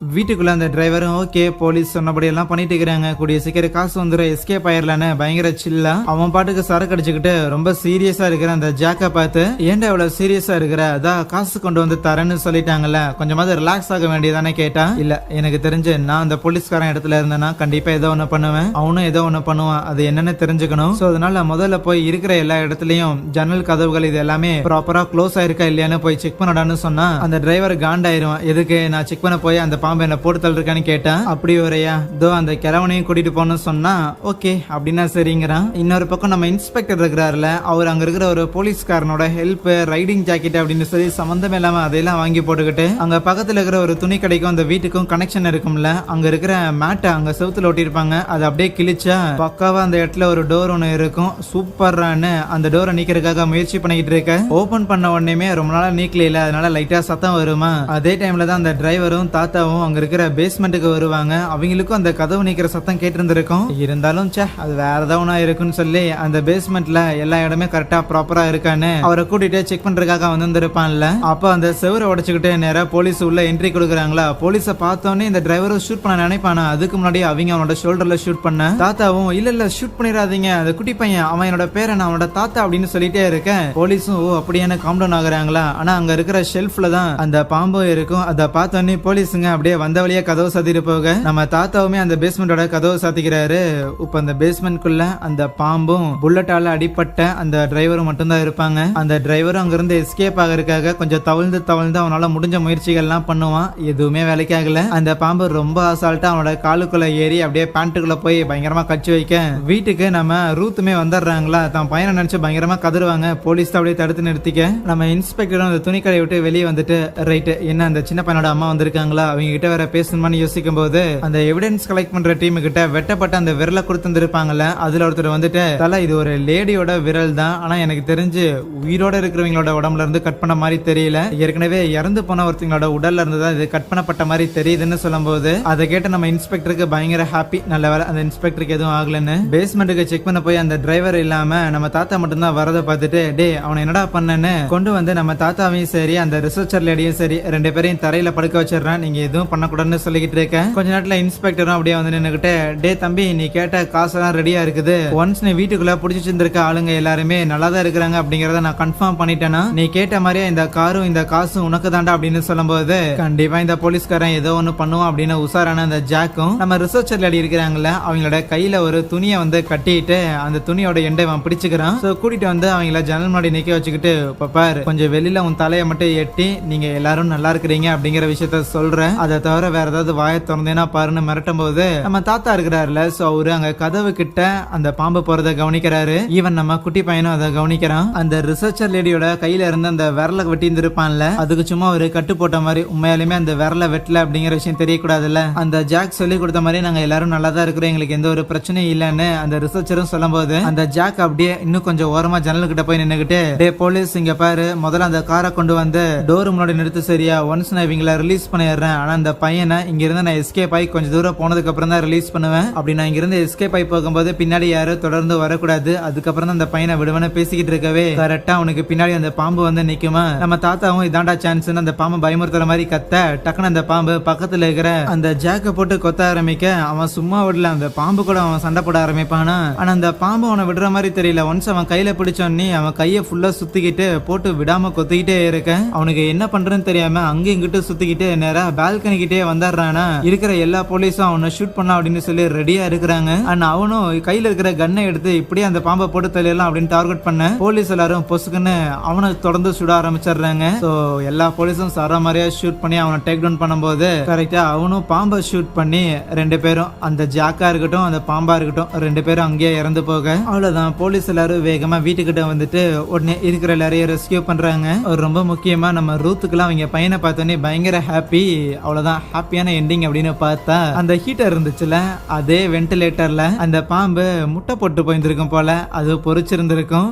வீட்டுக்குள்ள அந்த டிரைவரும் ஓகே போலீஸ் சொன்னபடி எல்லாம் பண்ணிட்டு இருக்கிறாங்க, கூடிய சீக்கிரம் காசு வந்துடும், எஸ்கேப் ஆயிரலான்னு பயங்கர சில்லா அவன் பாட்டுக்கு சரக்கு அடிச்சுக்கிட்டு ரொம்ப சீரியஸா இருக்கிற அந்த ஜாக்கை பார்த்து, ஏன்டா இவ்வளவு சீரியஸா இருக்கிற, அதான் காசு கொண்டு வந்து தரேன்னு சொல்லிட்டாங்கல்ல, கொஞ்சமாவது ரிலாக்ஸ் ஆக வேண்டியதானே கேட்டா. இல்ல, எனக்கு தெரிஞ்சு நான் அந்த போலீஸ்காரன் இடத்துல இருந்தேன்னா கண்டிப்பா ஏதோ ஒண்ணு பண்ணுவேன், அவனும் ஏதோ ஒண்ணு பண்ணுவான், அது என்னன்னு தெரிஞ்சுக்கணும். சோ அதனால முதல்ல போய் இருக்கிற எல்லா இடத்துலயும் ஜன்னல் கதவுகள் இது எல்லாமே ப்ராப்பரா க்ளோஸ் ஆயிருக்கா இல்லையான்னு போய் செக் பண்ணடான்னு சொன்னா அந்த டிரைவர் காண்டாயிருவான். எதுக்கு நான் செக் பண்ண போய் அந்த பாம்பு என்ன போட்டு தள்ளிருக்கான்னு கேட்டேன். அப்படி வரையா, இதோ அந்த கிழவனையும் கூட்டிட்டு போன்னு சொன்னா ஓகே அப்படின்னா சரிங்கிறான். இன்னொரு பக்கம் நம்ம இன்ஸ்பெக்டர் இருக்கிறாருல, அவர் அங்க இருக்கிற ஒரு போலீஸ்காரனோட ஹெல்ப், ரைடிங் ஜாக்கெட் அப்படின்னு சொல்லி சம்பந்தம் இல்லாம அதையெல்லாம் வாங்கி போட்டுக்கிட்டு அங்க பக்கத்துல இருக்கிற ஒரு துணி கடைக்கும் அந்த வீட்டுக்கும் கனெக்ஷன் இருக்கும்ல, அங்க இருக்கிற மேட்டை அங்க செவுத்துல ஒட்டிருப்பாங்க, அதை அப்படியே கிழிச்சா பக்காவா அந்த இடத்துல ஒரு டோர் ஒண்ணு இருக்கும். சூப்பர்ரான்னு அந்த டோரை நீக்கிறதுக்காக முயற்சி பண்ணிக்கிட்டு இருக்க, ஓபன் பண்ண உடனே ரொம்ப நாளா நீக்கல, அதனால லைட்டா சத்தம் வருமா. அதே டைம்ல தான் அந்த டிரைவரும் தாத்தாவும் அங்க இருக்கிற பேஸ்மெண்ட்டுக்கு வருவாங்க. அவங்களுக்கும் அந்த கதவு நீக்கிற சத்தம் கேட்டிருந்திருக்கும். இருந்தாலும் அது வேற ஏதாவது இருக்குன்னு சொல்லி அந்த பேஸ்மெண்ட்ல எல்லா இடமே கரெக்டா ப்ராப்பரா இருக்கான்னு அவரை கூட்டிட்டு செக் பண்றதுக்காக வந்திருப்பான்ல. அப்ப அந்த செவரை உடைச்சுக்கிட்டு நேரா போலீஸ் உள்ள என்ட்ரி கொடுக்குறாங்களா. போலீஸை பார்த்தோன்னே இந்த டிரைவரும் ஷூட் பண்ண நினைப்பானா, அதுக்கு முன்னாடி அவங்க அவனோட ஷோல்டர்ல ஷூட் பண்ண, தாத்தாவும் இல்ல ஷூட் பண்ணிடாதீங்க, அந்த குட்டி பையன் அவன் என்னோட பேரை நான் அவனோட தாத்தா அப்படின்னு சொல்லிட்டே இருக்கேன். போலீஸும் ஓ அப்படியான காம்டவுன் ஆகுறாங்களா. ஆனா அங்க இருக்கிற ஷெல்ஃப்ல தான் அந்த பாம்பும் இருக்கும். அதை பார்த்தோன்னே போலீஸுங்க அப்படியே வந்த வழியா கதவு சாத்திட்டு போக நம்ம தாத்தாவுமே அந்த பேஸ்மெண்டோட கதவு சாத்திக்கிறாரு. இப்ப அந்த பேஸ்மெண்ட்குள்ள அந்த பாம்பும் புல்லட்டால அடிப்பட்ட அந்த டிரைவரும் மட்டும்தான் இருப்பாங்க. அந்த டிரைவரும் அங்கிருந்து எஸ்கேப் ஆகிறதுக்காக கொஞ்சம் தவிழ்ந்து அவனால முடிஞ்ச முயற்சிகள் எல்லாம் பண்ணுவான், எதுவுமே வேலைக்கு ஆகல. அந்த பாம்பு ரொம்ப அசால்ட்டா அவனோட காலுக்குள்ள ஏறி அப்படியே பேண்ட்டுக்குள்ள போய் பயங்கரமா கட்சி வைக்க, வீட்டுக்கு நம்ம ரூத்துமே வந்துடுறாங்களா. தான் பையனை நினைச்சு பயங்கரமா கதறுவாங்க. போலீஸ் அப்படியே தடுத்து நிறுத்திக்க நம்ம இன்ஸ்பெக்டரும் அந்த துணிக்கடை விட்டு வெளியே வந்துட்டு, ரைட் என்ன அந்த சின்ன பையனோட அம்மா வந்திருக்காங்களா, அவங்க கிட்ட வேற பேசணுமான்னு யோசிக்கும் போது அந்த எவிடன்ஸ் கலெக்ட் பண்ற டீம் கிட்ட வெட்டப்பட்ட அந்த விரலை கொடுத்திருப்பாங்கல்ல, அதுல ஒருத்தர் வந்துட்டு, தல இது ஒரு லேடியோட விரல் தான், ஆனா எனக்கு தெரிஞ்சு உயிரோட இருக்கிறவங்களோட உடம்புல இருந்து கட் பண்ண மாதிரி தெரியல, ஏற்கனவே இறந்து போன ஒருத்தங்களோட உடல்ல இருந்து தான் இது கட் பண்ணப்பட்ட மாதிரி தெரியுதுன்னு சொல்லும் போது அதை கேட்டு நம்ம இன்ஸ்பெக்டருக்கு பயங்கர ஹாப்பி. நல்ல வேலை அந்த இன்ஸ்பெக்டருக்கு எதுவும் ஆகலன்னு. பேஸ்மெண்ட்டுக்கு செக் பண்ண போய் அந்த டிரைவர் இல்லாம நம்ம தாத்தா மட்டும் தான் வரதை பார்த்துட்டு, டே அவனை என்னடா பண்ணன்னு கொண்டு வந்து நம்ம தாத்தாவையும் சரி அந்த ரிசர்ச்சர் லேடியும் சரி 2 பேரையும் தரையில படுக்க வச்சிடறான். நீங்க எதுவும் பண்ணக்கூடாதுன்னு சொல்லிக்கிட்டு இருக்கேன். கொஞ்ச நேரத்துல இன்ஸ்பெக்டரும் அப்படியே வந்து நின்னுகிட்டு, டே தம்பி நீ கேட்ட காசெல்லாம் ரெடியா இருக்குது, ஒன்ஸ் நீ வீட்டுக்குள்ள புடிச்சு இருந்திருக்க ஆளுங்க எல்லாருமே நல்லா தான் இருக்கிறாங்க அப்படிங்கறத நான் கன்ஃபார்ம் பண்ணிட்டேன்னா, நீ கேட்ட மாதிரியே இந்த காரும் இந்த காசும் உனக்கு தாண்டா அப்படின்னு சொல்லும் போது, கண்டிப்பா இந்த போலீஸ்காரன் ஏதோ ஒண்ணு பண்ணுவான் அப்படின்னு உசாரான அந்த ஜாக்கும் நம்ம ரிசர்ச்சர் லேடி இருக்கிறாங்கல்ல, அவங்களோட கையில ஒரு துணியை வந்து கட்டிட்டு அந்த துணியோட எண்டை அவன் பிடிச்சுக்கிறான். சோ கூட்டிட்டு வந்து அவங்கள ஜன்னல் முன்னாடி நிக்க வச்சுக்கிட்டு, பாரு கொஞ்சம் வெளியில உன் தலையை மட்டும் எட்டி நீங்க எல்லாரும் நல்லா இருக்கிறீங்க அப்படிங்கிற விஷயத்த சொல்றேன், அதை தவிர வேற ஏதாவது வாயை திறந்தேன்னா பாருன்னு மிரட்டும் போது நம்ம தாத்தா இருக்கிறாருல, சோ அவரு அங்க கதவு கிட்ட அந்த பாம்பு போறதை கவனிக்கிறாரு. ஈவன் நம்ம குட்டி பையனும் அதை கவனிக்கிறான். அந்த ரிசர்ச்சர் லேடியோட கையில இருந்து அந்த விரலை வெட்டி இருந்திருப்பான்ல, அதுக்கு சும்மா ஒரு கட்டு போட்ட மாதிரி, உண்மையாலுமே அந்த விரலை வெட்டல அப்படிங்கிற விஷயம் தெரியக்கூடாதுல்ல. அந்த ஜாக் சொல்லி கொடுத்த மாதிரி நாங்க எல்லாரும் நல்லா தான் இருக்கிறோம், எங்களுக்கு எந்த ஒரு பிரச்சனையும் இல்லன்னு அந்த ரிசர்ச்சரும் சொல்லும் போது அந்த ஜாக் அப்படியே இன்னும் கொஞ்சம் ஓரமா ஜன்னல் கிட்ட போய் நின்னுகிட்டு, டே போலீஸ் இங்க பாரு, முதல்ல அந்த காரை கொண்டு வந்து டோர் முன்னாடி நிறுத்து சரியா, ஒன்ஸ் நான் இவங்களை ரிலீஸ் பண்ணிடுறேன், ஆனா அந்த பையனை இங்க இருந்து நான் எஸ்கேப் ஆகி கொஞ்சம் தூரம் போனதுக்கு அப்புறம் தான் ரிலீஸ் பண்ணுவேன், அப்படி நான் இங்க இருந்து எஸ்கேப் ஆகி போகும்போது பின்னாடி யாரும் தொடர்ந்து வரக்கூடாது, அதுக்கப்புறம் தான் அந்த பையனை விடுவன பேசிக்கிட்டு இருக்கவே கரெக்டா அவனுக்கு பின்னாடி அந்த பாம்பு வந்து நிக்குமா. நம்ம தாத்தாவும் இதாண்டா சான்ஸ் அந்த பாம்பு பயமுறுத்துற மாதிரி கத்த, டக்குனு அந்த பாம்பு பக்கத்துல இருக்கிற அந்த ஜாக்க போட்டு கொத்த ஆரம்பிக்க, அவன் சும்மா விடல, அந்த பாம்பு கூட அவன் சண்டை போட ஆரம்பிப்பானா. ஆனா அந்த பாம்பு அவனை விடுற மாதிரி தெரியல. ஒன்ஸ் அவன் கையில பிடிச்சோன்னே அவன் கையை ஃபுல்லா சுத்திக்கிட்டு போட்டு விடாம கொத்திக்கிட்டே இருக்க, அவனுக்கு என்ன பண்றதுன்னு தெரியாம அங்க இங்கிட்டு சுத்திக்கிட்டு நேரா பால்கனி பால்கனி வந்தாடுறானா இருக்கிற எல்லா போலீஸும் அவனை ஷூட் பண்ணலாம் அப்படின்னு சொல்லி ரெடியா இருக்கிறாங்க. அண்ட் அவனும் கையில இருக்கிற கன்னை எடுத்து இப்படியே அந்த பாம்பை போட்டு தள்ளிடலாம் அப்படின்னு டார்கெட் பண்ண போலீஸ் எல்லாரும் பொசுக்குன்னு அவனை தொடர்ந்து சுட ஆரம்பிச்சிடுறாங்க. சோ எல்லா போலீஸும் சாரா மாதிரியா ஷூட் பண்ணி அவனை டேக் டவுன் பண்ணும்போது கரெக்டா அவனும் பாம்பை ஷூட் பண்ணி 2 பேரும் அந்த ஜாக்கா இருக்கட்டும் அந்த பாம்பா இருக்கட்டும் 2 பேரும் அங்கேயே இறந்து போக அவ்வளவுதான். போலீஸ் எல்லாரும் வேகமா வீட்டுக்கிட்ட வந்துட்டு உடனே இருக்கிற எல்லாரையும் ரெஸ்கியூ பண்றாங்க. ரொம்ப முக்கியமா நம்ம ரூத்துக்குலாம் அவங்க பையனை பார்த்தோன்னே பயங்கர ஹாப்பி. அவ்வளவுதான் ஹாப்பியான எண்டிங் அப்படின்னு பார்த்தா அந்த ஹீட்டர் இருந்துச்சுல அதே வென்டிலேட்டர்ல அந்த பாம்பு முட்டை போட்டு போயிருந்திருக்கும் போல அது பொறிச்சிருந்திருக்கும்.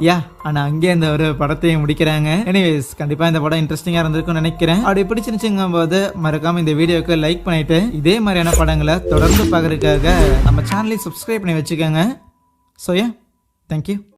ஆனா அங்கே இந்த ஒரு படத்தையும் முடிக்கிறாங்க. எனிவேஸ் கண்டிப்பா இந்த படம் இன்ட்ரெஸ்டிங்கா இருந்திருக்கும் நினைக்கிறேன். அப்படி பிடிச்சிருச்சுங்கும் போது மறக்காம இந்த வீடியோக்கு லைக் பண்ணிட்டு இதே மாதிரியான படங்களை தொடர்ந்து பார்க்கறதுக்காக நம்ம சேனலை சப்ஸ்கிரைப் பண்ணி வச்சுக்கோங்க. So thank you.